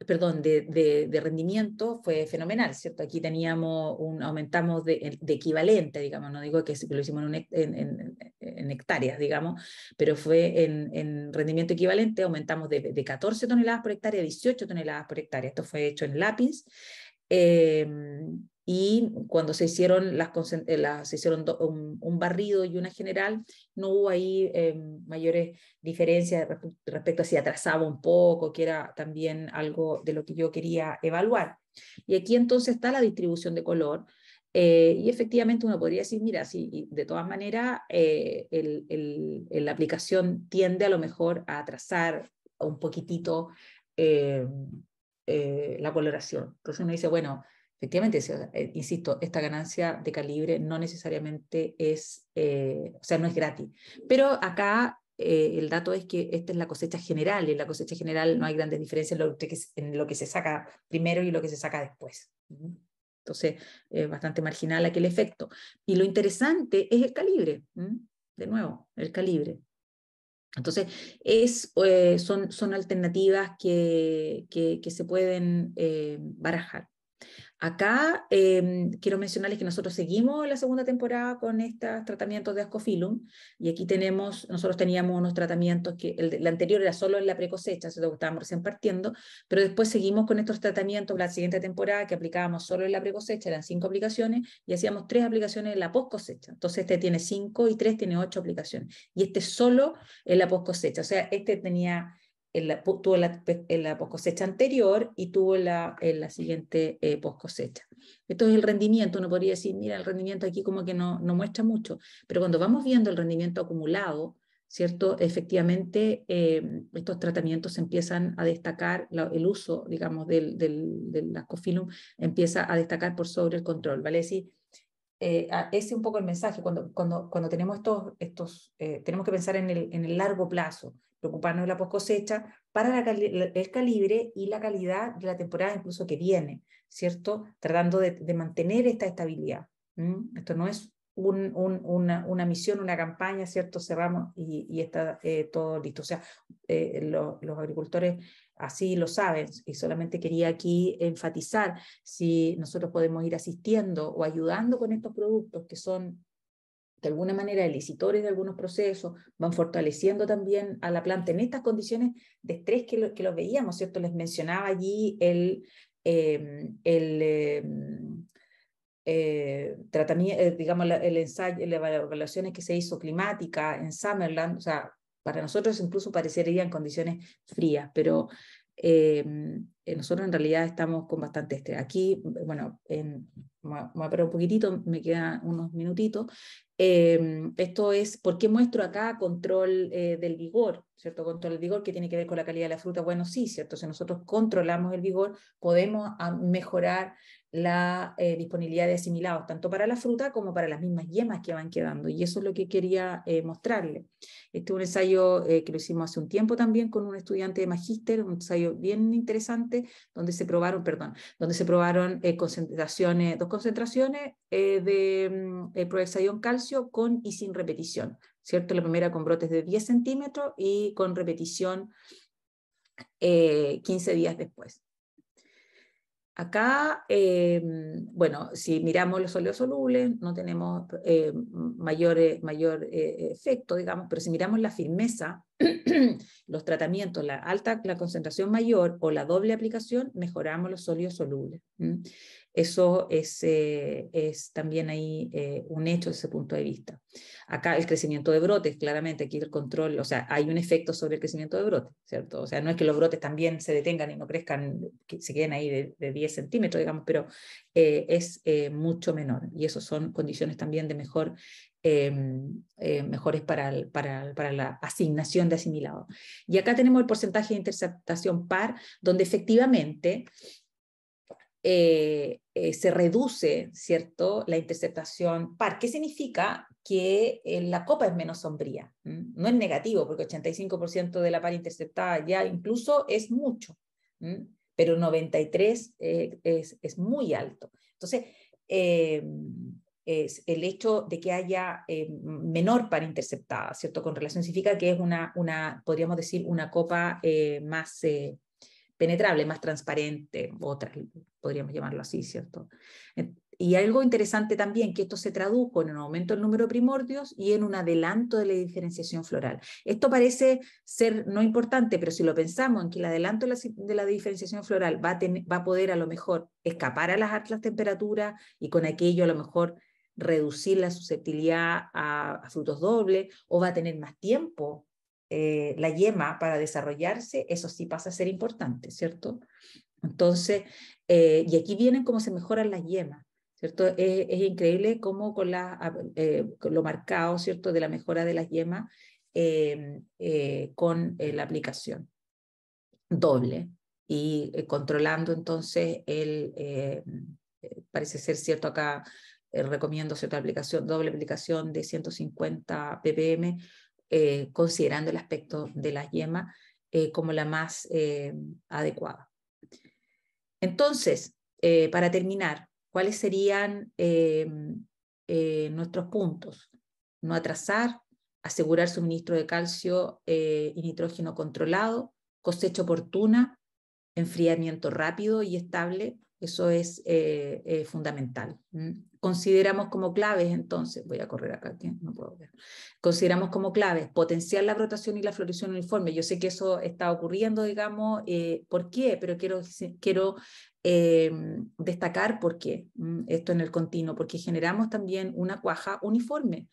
perdón, de rendimiento fue fenomenal, ¿cierto? Aquí teníamos aumentamos de equivalente, digamos, no digo que lo hicimos en hectáreas, digamos, pero fue en rendimiento equivalente, aumentamos de 14 toneladas por hectárea a 18 toneladas por hectárea. Esto fue hecho en lápiz. Y cuando se hicieron, se hicieron un barrido y una general, no hubo ahí mayores diferencias respecto a si atrasaba un poco, que era también algo de lo que yo quería evaluar. Y aquí entonces está la distribución de color, y efectivamente uno podría decir, mira, sí, de todas maneras la aplicación tiende a lo mejor a atrasar un poquitito la coloración. Entonces uno dice, bueno, efectivamente, insisto, esta ganancia de calibre no necesariamente es, o sea, no es gratis. Pero acá el dato es que esta es la cosecha general, y en la cosecha general no hay grandes diferencias en lo que se saca primero y lo que se saca después. Entonces, es bastante marginal aquel efecto. Y lo interesante es el calibre, de nuevo, el calibre. Entonces, son alternativas que se pueden barajar. Acá quiero mencionarles que nosotros seguimos la segunda temporada con estos tratamientos de Ascophyllum, y aquí nosotros teníamos unos tratamientos que el anterior era solo en la precosecha, eso es lo que estábamos recién partiendo, pero después seguimos con estos tratamientos la siguiente temporada que aplicábamos solo en la precosecha, eran 5 aplicaciones, y hacíamos 3 aplicaciones en la poscosecha. Entonces este tiene 5 y 3 tiene 8 aplicaciones, y este solo en la poscosecha, o sea, este tuvo en la poscosecha anterior y tuvo en la siguiente poscosecha. Esto es el rendimiento. Uno podría decir, mira, el rendimiento aquí como que no muestra mucho, pero cuando vamos viendo el rendimiento acumulado, ¿cierto? Efectivamente, estos tratamientos empiezan a destacar, el uso, digamos, del Ascophyllum empieza a destacar por sobre el control, ¿vale? Es decir, ese es un poco el mensaje. Cuando tenemos tenemos que pensar en el largo plazo, preocuparnos de la poscosecha para el calibre y la calidad de la temporada incluso que viene, ¿cierto? Tratando de mantener esta estabilidad. Esto no es una misión, una campaña, ¿cierto? Cerramos y está todo listo. O sea, los agricultores así lo saben, y solamente quería aquí enfatizar si nosotros podemos ir asistiendo o ayudando con estos productos que son de alguna manera elicitores de algunos procesos, van fortaleciendo también a la planta en estas condiciones de estrés que lo veíamos, ¿cierto? Les mencionaba allí digamos, el ensayo, las evaluaciones que se hizo climática en Summerland, o sea, para nosotros incluso parecerían condiciones frías, pero nosotros en realidad estamos con bastante estrés. Aquí, bueno, voy a parar un poquitito, me quedan unos minutitos. Esto es, ¿por qué muestro acá control del vigor? ¿Cierto? Control del vigor que tiene que ver con la calidad de la fruta. Bueno, sí, ¿cierto? Si nosotros controlamos el vigor, podemos mejorar la disponibilidad de asimilados, tanto para la fruta como para las mismas yemas que van quedando. Y eso es lo que quería mostrarle. Este es un ensayo que lo hicimos hace un tiempo también con un estudiante de magíster, un ensayo bien interesante, donde se probaron, concentraciones, dos concentraciones de prohexación calcio con y sin repetición, ¿cierto? La primera con brotes de 10 centímetros y con repetición 15 días después. Acá, bueno, si miramos los óleos solubles, no tenemos mayor efecto, digamos, pero si miramos la firmeza, los tratamientos, la concentración mayor o la doble aplicación, mejoramos los óleos solubles. Eso es también ahí un hecho desde ese punto de vista. Acá el crecimiento de brotes, claramente aquí el control, o sea, hay un efecto sobre el crecimiento de brotes, ¿cierto? O sea, no es que los brotes también se detengan y no crezcan, que se queden ahí de 10 centímetros, digamos, pero es mucho menor. Y eso son condiciones también de mejores para la asignación de asimilado. Y acá tenemos el porcentaje de interceptación par, donde efectivamente se reduce, ¿cierto?, la interceptación par. ¿Qué significa? Que la copa es menos sombría. No es negativo, porque 85% de la par interceptada ya incluso es mucho, pero 93 es muy alto. Entonces, es el hecho de que haya menor par interceptada, ¿cierto?, con relación significa que es podríamos decir, una copa más penetrable, más transparente, podríamos llamarlo así, ¿cierto? Y algo interesante también, que esto se tradujo en un aumento del número de primordios y en un adelanto de la diferenciación floral. Esto parece ser no importante, pero si lo pensamos en que el adelanto de la diferenciación floral va a poder a lo mejor escapar a las altas temperaturas y con aquello a lo mejor reducir la susceptibilidad a frutos dobles, o va a tener más tiempo la yema para desarrollarse, eso sí pasa a ser importante, ¿cierto? Entonces, y aquí vienen cómo se mejoran las yemas, ¿cierto? Es increíble cómo con lo marcado, ¿cierto?, de la mejora de las yemas con la aplicación doble y controlando entonces parece ser cierto acá, recomiendo cierta aplicación, doble aplicación de 150 ppm, considerando el aspecto de las yemas como la más adecuada. Entonces, para terminar, ¿cuáles serían nuestros puntos? No atrasar, asegurar suministro de calcio y nitrógeno controlado, cosecha oportuna, enfriamiento rápido y estable, eso es fundamental. Consideramos como claves, entonces, voy a correr acá, que no puedo ver. Consideramos como claves potenciar la brotación y la floración uniforme. Yo sé que eso está ocurriendo, digamos, ¿por qué? Pero quiero destacar por qué esto en el continuo, porque generamos también una cuaja uniforme.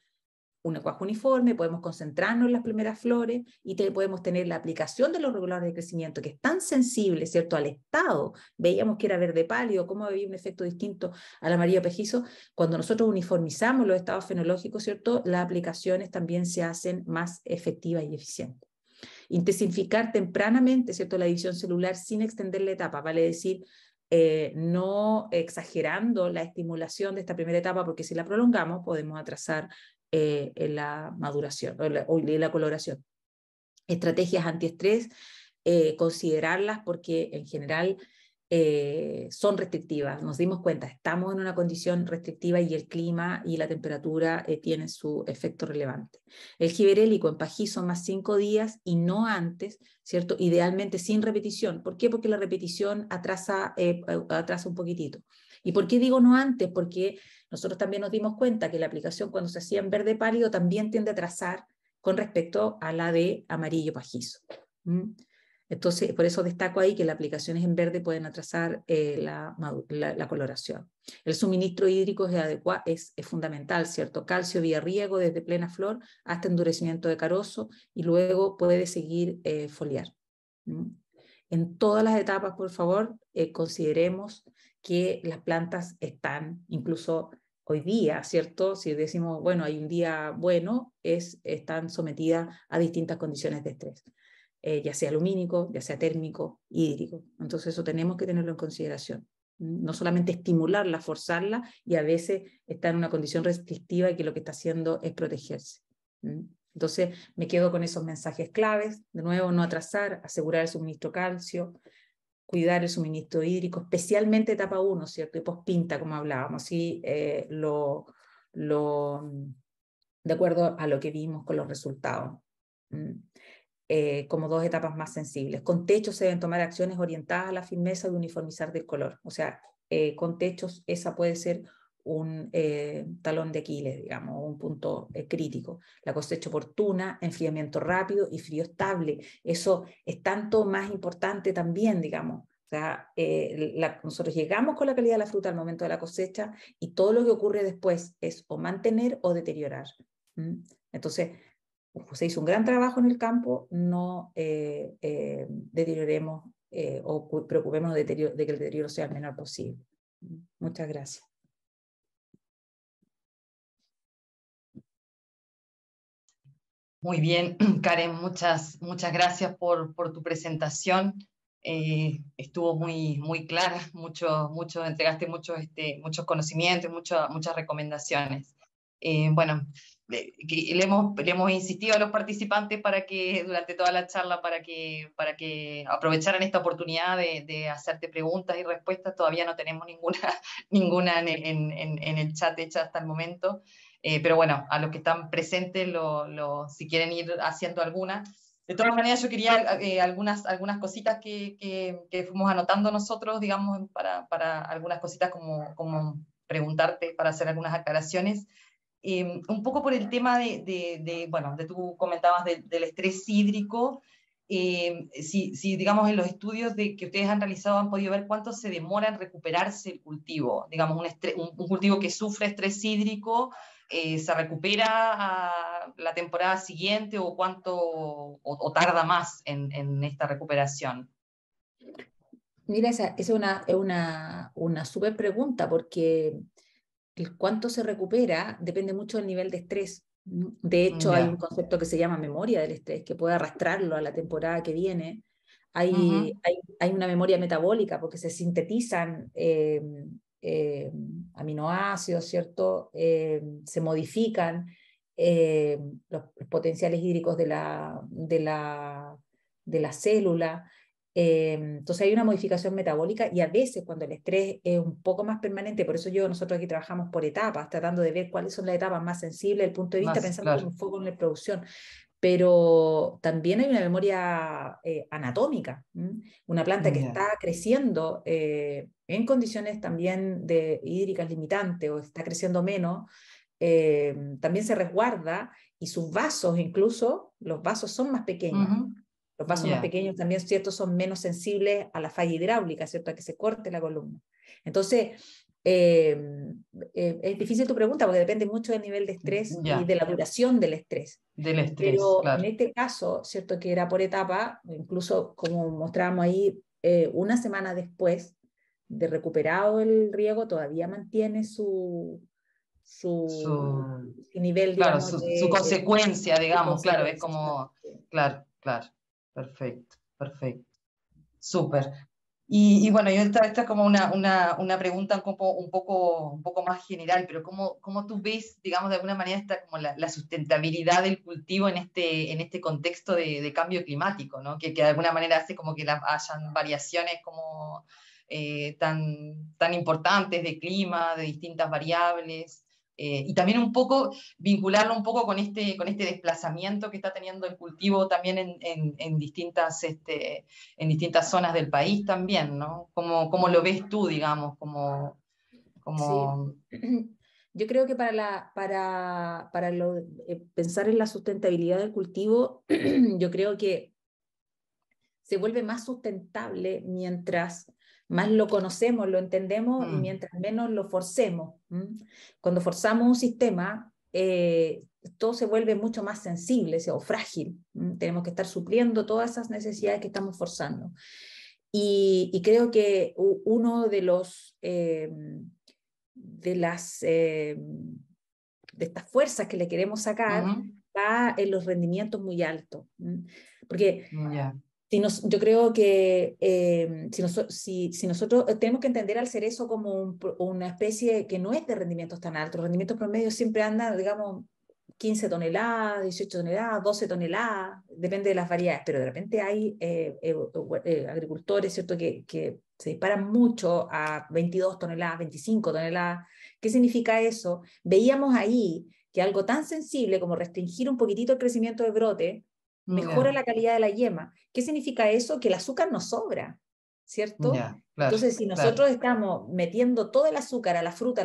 Una cuaja uniforme, podemos concentrarnos en las primeras flores y podemos tener la aplicación de los reguladores de crecimiento, que es tan sensible, ¿cierto?, al estado. Veíamos que era verde pálido, cómo había un efecto distinto al amarillo pejizo. Cuando nosotros uniformizamos los estados fenológicos, ¿cierto?, las aplicaciones también se hacen más efectivas y eficientes. Intensificar tempranamente, ¿cierto?, la división celular sin extender la etapa, vale decir, no exagerando la estimulación de esta primera etapa, porque si la prolongamos podemos atrasar en la maduración o la coloración. Estrategias antiestrés, considerarlas porque en general son restrictivas. Nos dimos cuenta, estamos en una condición restrictiva y el clima y la temperatura tienen su efecto relevante. El giberélico en pajizo más 5 días y no antes, ¿cierto? Idealmente sin repetición. ¿Por qué? Porque la repetición atrasa un poquitito. ¿Y por qué digo no antes? Porque nosotros también nos dimos cuenta que la aplicación cuando se hacía en verde pálido también tiende a atrasar con respecto a la de amarillo pajizo. Entonces, por eso destaco ahí que las aplicaciones en verde pueden atrasar la coloración. El suministro hídrico es fundamental, ¿cierto? Calcio vía riego desde plena flor hasta endurecimiento de carozo y luego puede seguir foliar. En todas las etapas, por favor, consideremos que las plantas están, incluso hoy día, ¿cierto? Si decimos, bueno, hay un día bueno, están sometidas a distintas condiciones de estrés. Ya sea lumínico, ya sea térmico, hídrico. Entonces eso tenemos que tenerlo en consideración. No solamente estimularla, forzarla, y a veces está en una condición restrictiva y que lo que está haciendo es protegerse. Entonces me quedo con esos mensajes claves. De nuevo, no atrasar, asegurar el suministro calcio, cuidar el suministro hídrico, especialmente etapa 1, ¿cierto? Y pospinta, como hablábamos, ¿sí? De acuerdo a lo que vimos con los resultados. Como dos etapas más sensibles. Con techos se deben tomar acciones orientadas a la firmeza y uniformizar del color. O sea, con techos esa puede ser un talón de Aquiles, digamos, un punto crítico. La cosecha oportuna, enfriamiento rápido y frío estable. Eso es tanto más importante también, digamos. O sea, nosotros llegamos con la calidad de la fruta al momento de la cosecha y todo lo que ocurre después es o mantener o deteriorar. Entonces, se hizo un gran trabajo en el campo, no deterioremos o preocupémonos de que el deterioro sea el menor posible. Muchas gracias. Muy bien, Karen, muchas gracias por tu presentación. Estuvo muy clara, entregaste muchos conocimientos, muchas recomendaciones. Bueno, le hemos insistido a los participantes para que durante toda la charla, para que aprovecharan esta oportunidad de hacerte preguntas y respuestas. Todavía no tenemos ninguna en el chat hecha hasta el momento. Pero bueno, a los que están presentes, si quieren ir haciendo alguna. De todas maneras, yo quería algunas cositas que fuimos anotando nosotros, digamos, para algunas cositas como preguntarte, para hacer algunas aclaraciones. Un poco por el tema bueno, tú comentabas del estrés hídrico. Si, digamos, en los estudios que ustedes han realizado han podido ver cuánto se demora en recuperarse el cultivo. Digamos, un cultivo que sufre estrés hídrico, ¿se recupera a la temporada siguiente o cuánto o tarda más en esta recuperación? Mira, esa es una súper pregunta, porque el cuánto se recupera depende mucho del nivel de estrés. De hecho, hay un Ya. concepto que se llama memoria del estrés, que puede arrastrarlo a la temporada que viene. Ujú. Hay una memoria metabólica porque se sintetizan eh, aminoácidos, ¿cierto? Se modifican los potenciales hídricos de la célula. Entonces hay una modificación metabólica, y a veces cuando el estrés es un poco más permanente, por eso nosotros aquí trabajamos por etapas, tratando de ver cuáles son las etapas más sensibles desde el punto de vista, Más, pensando con claro. un foco en la producción. Pero también hay una memoria anatómica. Una planta que Ya. está creciendo en condiciones también hídricas limitantes, o está creciendo menos, también se resguarda, y sus vasos, incluso los vasos son más pequeños. Ujú. Los vasos más Ya. pequeños también, ¿cierto?, son menos sensibles a la falla hidráulica, ¿cierto?, a que se corte la columna. Entonces, es difícil tu pregunta porque depende mucho del nivel de estrés y Ya. de la duración del estrés. Del estrés, Pero en claro. este caso, ¿cierto?, que era por etapa, incluso como mostrábamos ahí, una semana después de recuperado el riego, todavía mantiene su, Su, su nivel, claro, digamos, su de consecuencia, digamos, claro, es consecuencias. como, claro, perfecto, perfecto, súper. Y bueno, esta es como una pregunta un poco más general, pero ¿cómo tú ves, digamos, de alguna manera como la sustentabilidad del cultivo en este contexto de cambio climático, ¿no? Que de alguna manera hace como que hayan variaciones como tan importantes de clima, de distintas variables, y también un poco vincularlo un poco con este desplazamiento que está teniendo el cultivo también en distintas zonas del país también, ¿no? ¿Cómo lo ves tú, digamos, Sí. como... Yo creo que pensar en la sustentabilidad del cultivo, yo creo que se vuelve más sustentable mientras más lo conocemos, lo entendemos y mientras menos lo forcemos. Cuando forzamos un sistema, todo se vuelve mucho más sensible o frágil. Tenemos que estar supliendo todas esas necesidades que estamos forzando. Y creo que uno de los de estas fuerzas que le queremos sacar va en los rendimientos muy altos. Porque yo creo que si nosotros tenemos que entender al cerezo como una especie que no es de rendimientos tan altos, los rendimientos promedios siempre andan, digamos, 15 toneladas, 18 toneladas, 12 toneladas, depende de las variedades, pero de repente hay agricultores, ¿cierto?, que se disparan mucho a 22 toneladas, 25 toneladas. ¿Qué significa eso? Veíamos ahí que algo tan sensible como restringir un poquitito el crecimiento de brote mejora la calidad de la yema. ¿Qué significa eso? Que el azúcar nos sobra, ¿cierto? Claro, entonces, si nosotros estamos metiendo todo el azúcar a la fruta,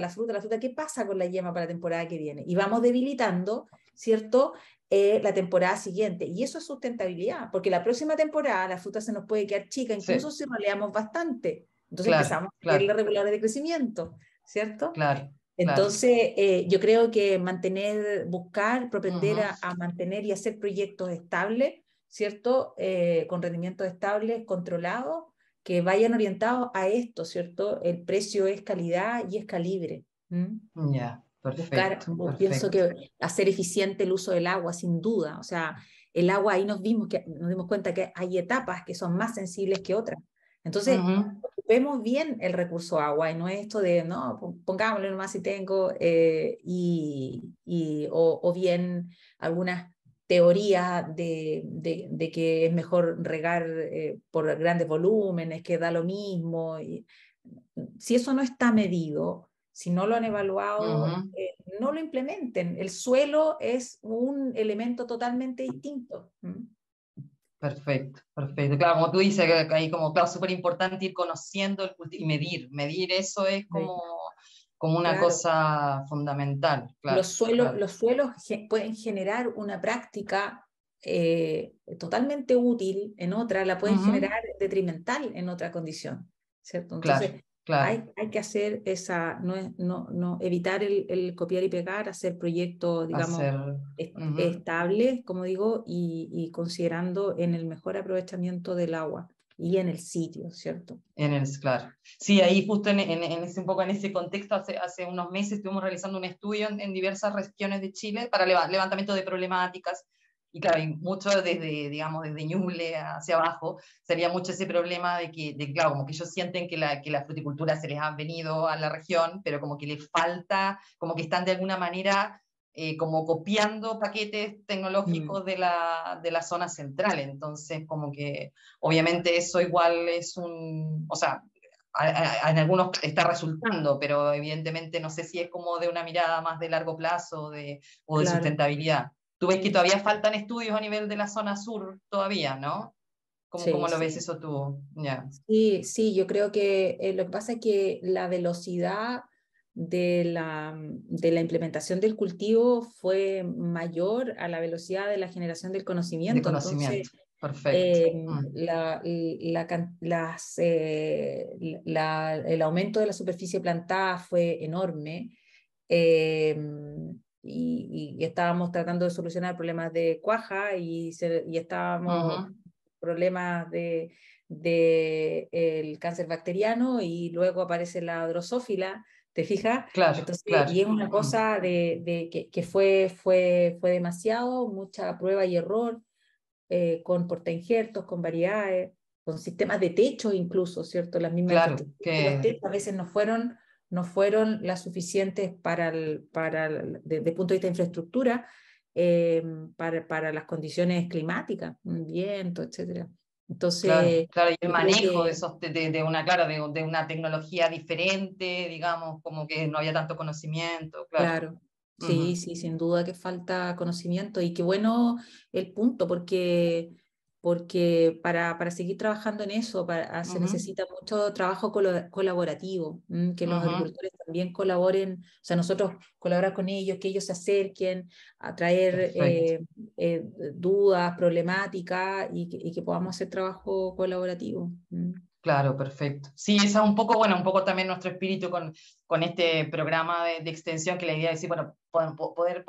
¿qué pasa con la yema para la temporada que viene? Y vamos debilitando, ¿cierto?, la temporada siguiente. Y eso es sustentabilidad, porque la próxima temporada la fruta se nos puede quedar chica, incluso si roleamos bastante. Entonces empezamos a tener reguladores de crecimiento, ¿cierto? Entonces, yo creo que buscar, propender a mantener y hacer proyectos estables, ¿cierto?, con rendimientos estables, controlados, que vayan orientados a esto, ¿cierto? El precio es calidad y es calibre. Perfecto. Pienso que hacer eficiente el uso del agua, sin duda. O sea, el agua, ahí nos dimos cuenta que hay etapas que son más sensibles que otras. Entonces, ocupemos bien el recurso agua y no es esto de, no, pongámosle nomás si tengo, o bien algunas teorías de que es mejor regar por grandes volúmenes, que da lo mismo. Si eso no está medido, si no lo han evaluado, no lo implementen. El suelo es un elemento totalmente distinto. Perfecto. Claro, como tú dices, que ahí como, claro, súper importante ir conociendo el cultivo y medir eso es como una cosa fundamental. Claro, los suelos pueden generar una práctica totalmente útil en otra, la pueden generar detrimental en otra condición, ¿cierto? Entonces, hay que hacer evitar el copiar y pegar, hacer proyectos, digamos, estables, como digo, y considerando en el mejor aprovechamiento del agua y en el sitio, ¿cierto? Claro. Sí, ahí justo un poco en ese contexto, hace unos meses estuvimos realizando un estudio en diversas regiones de Chile para levantamiento de problemáticas, y claro, y mucho digamos, desde Ñuble hacia abajo, sería mucho ese problema claro, como que ellos sienten que la fruticultura se les ha venido a la región, pero como que les falta, como que están de alguna manera como copiando paquetes tecnológicos de la zona central. Entonces, como que obviamente eso igual es o sea, en algunos está resultando, pero evidentemente no sé si es como de una mirada más de largo plazo o de sustentabilidad. Tú ves que todavía faltan estudios a nivel de la zona sur todavía, ¿no? ¿Cómo lo ves eso tú? Sí, yo creo que lo que pasa es que la velocidad de la implementación del cultivo fue mayor a la velocidad de la generación del conocimiento. De conocimiento. Entonces, Perfecto. el aumento de la superficie plantada fue enorme. Y estábamos tratando de solucionar problemas de cuaja y estábamos problemas de el cáncer bacteriano, y luego aparece la drosófila, ¿te fijas? Entonces, y es una cosa que fue demasiado, mucha prueba y error, con portainjertos, con variedades, con sistemas de techo incluso, ¿cierto? Las mismas infraestructuras de los techos a veces no fueron las suficientes desde el punto de vista de infraestructura, para las condiciones climáticas, viento, etcétera. Entonces, claro, y el manejo de una tecnología diferente, digamos, como que no había tanto conocimiento, claro. Sí, sin duda que falta conocimiento, y qué bueno el punto, porque porque para seguir trabajando en eso se necesita mucho trabajo colaborativo, que los agricultores también colaboren, o sea, nosotros colaborar con ellos, que ellos se acerquen a traer dudas, problemáticas y que podamos hacer trabajo colaborativo. Claro, perfecto. Sí, esa es un poco, bueno, un poco también nuestro espíritu con este programa de extensión, que la idea es decir, bueno, poder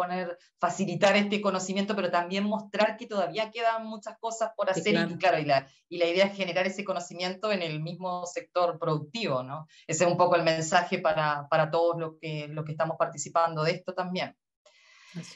facilitar este conocimiento, pero también mostrar que todavía quedan muchas cosas por hacer, claro. y claro, y la idea es generar ese conocimiento en el mismo sector productivo, ¿no? Ese es un poco el mensaje para todos los que estamos participando de esto también.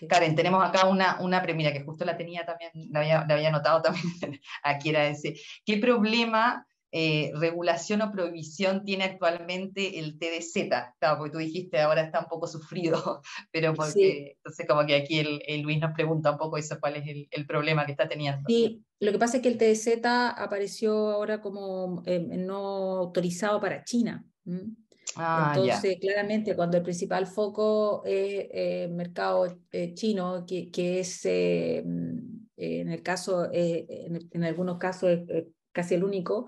Karen, tenemos acá una premisa que justo la tenía también, la había anotado también aquí, era ese. ¿Qué problema, regulación o prohibición tiene actualmente el TDZ? Claro, porque tú dijiste ahora está un poco sufrido, pero porque, entonces como que aquí el Luis nos pregunta un poco eso, cuál es el problema que está teniendo. Sí, lo que pasa es que el TDZ apareció ahora como no autorizado para China. Entonces, claramente, cuando el principal foco es el mercado chino, que es, en el caso, en algunos casos, casi el único,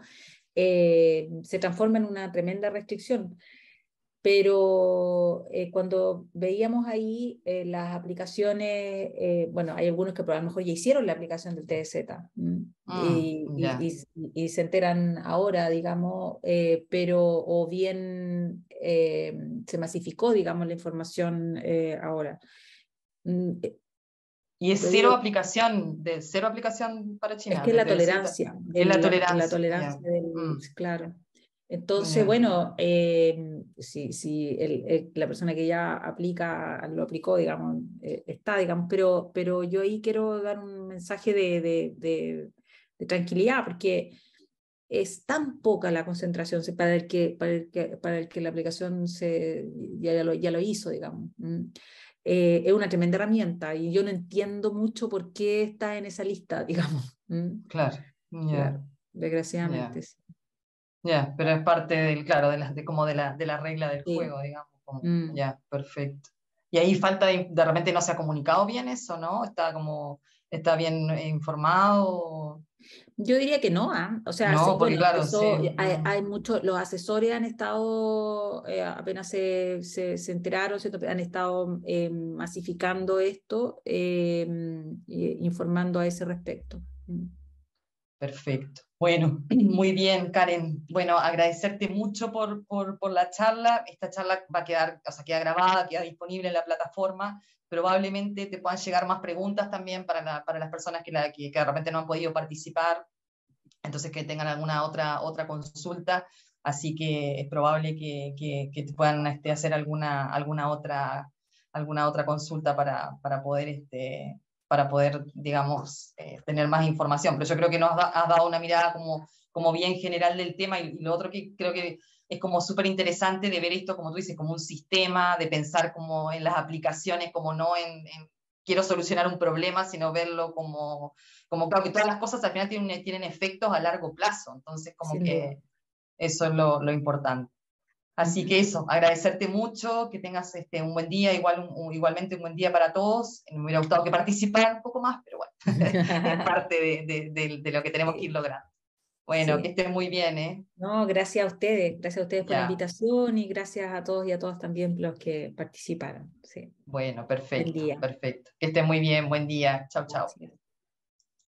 se transforma en una tremenda restricción. Pero cuando veíamos ahí las aplicaciones, bueno, hay algunos que a lo mejor ya hicieron la aplicación del TDZ y se enteran ahora, digamos, pero o bien se masificó, digamos, la información ahora. Y es cero aplicación para China. Es que es la tolerancia. La tolerancia claro. Entonces, bueno, si la persona que ya lo aplicó, digamos, está, digamos, pero yo ahí quiero dar un mensaje de tranquilidad, porque es tan poca la concentración para el que la aplicación ya lo hizo, digamos. Es una tremenda herramienta y yo no entiendo mucho por qué está en esa lista, digamos. Claro, claro, desgraciadamente. Sí. Pero es parte claro, como de la regla del juego, digamos. Perfecto. Y ahí falta, de repente no se ha comunicado bien eso, ¿no? ¿Está bien informado? Yo diría que no, o sea, no, porque bueno, claro, eso, hay muchos, los asesores han estado, apenas se enteraron, ¿cierto? Han estado masificando esto, informando a ese respecto. Perfecto. Bueno, muy bien, Karen. Bueno, agradecerte mucho por la charla. Esta charla va a quedar, o sea, queda grabada, queda disponible en la plataforma. Probablemente te puedan llegar más preguntas también para las personas que de repente no han podido participar, entonces que tengan alguna otra consulta. Así que es probable que te puedan hacer alguna otra consulta para poder, digamos, tener más información. Pero yo creo que nos has dado una mirada como bien general del tema, y lo otro que creo que es como súper interesante de ver esto, como tú dices, como un sistema, de pensar como en las aplicaciones, como no en quiero solucionar un problema, sino verlo como claro, que todas las cosas al final tienen efectos a largo plazo. Entonces, como que eso es lo importante. Así que eso, agradecerte mucho, que tengas un buen día, igualmente un buen día para todos. Me hubiera gustado que participara un poco más, pero bueno, es parte de lo que tenemos que ir logrando. Bueno, que estén muy bien, ¿eh? No, gracias a ustedes por la invitación y gracias a todos y a todas también los que participaron. Sí. Bueno, perfecto, Buen día. perfecto. Que estén muy bien, buen día. Chau, chau. Gracias.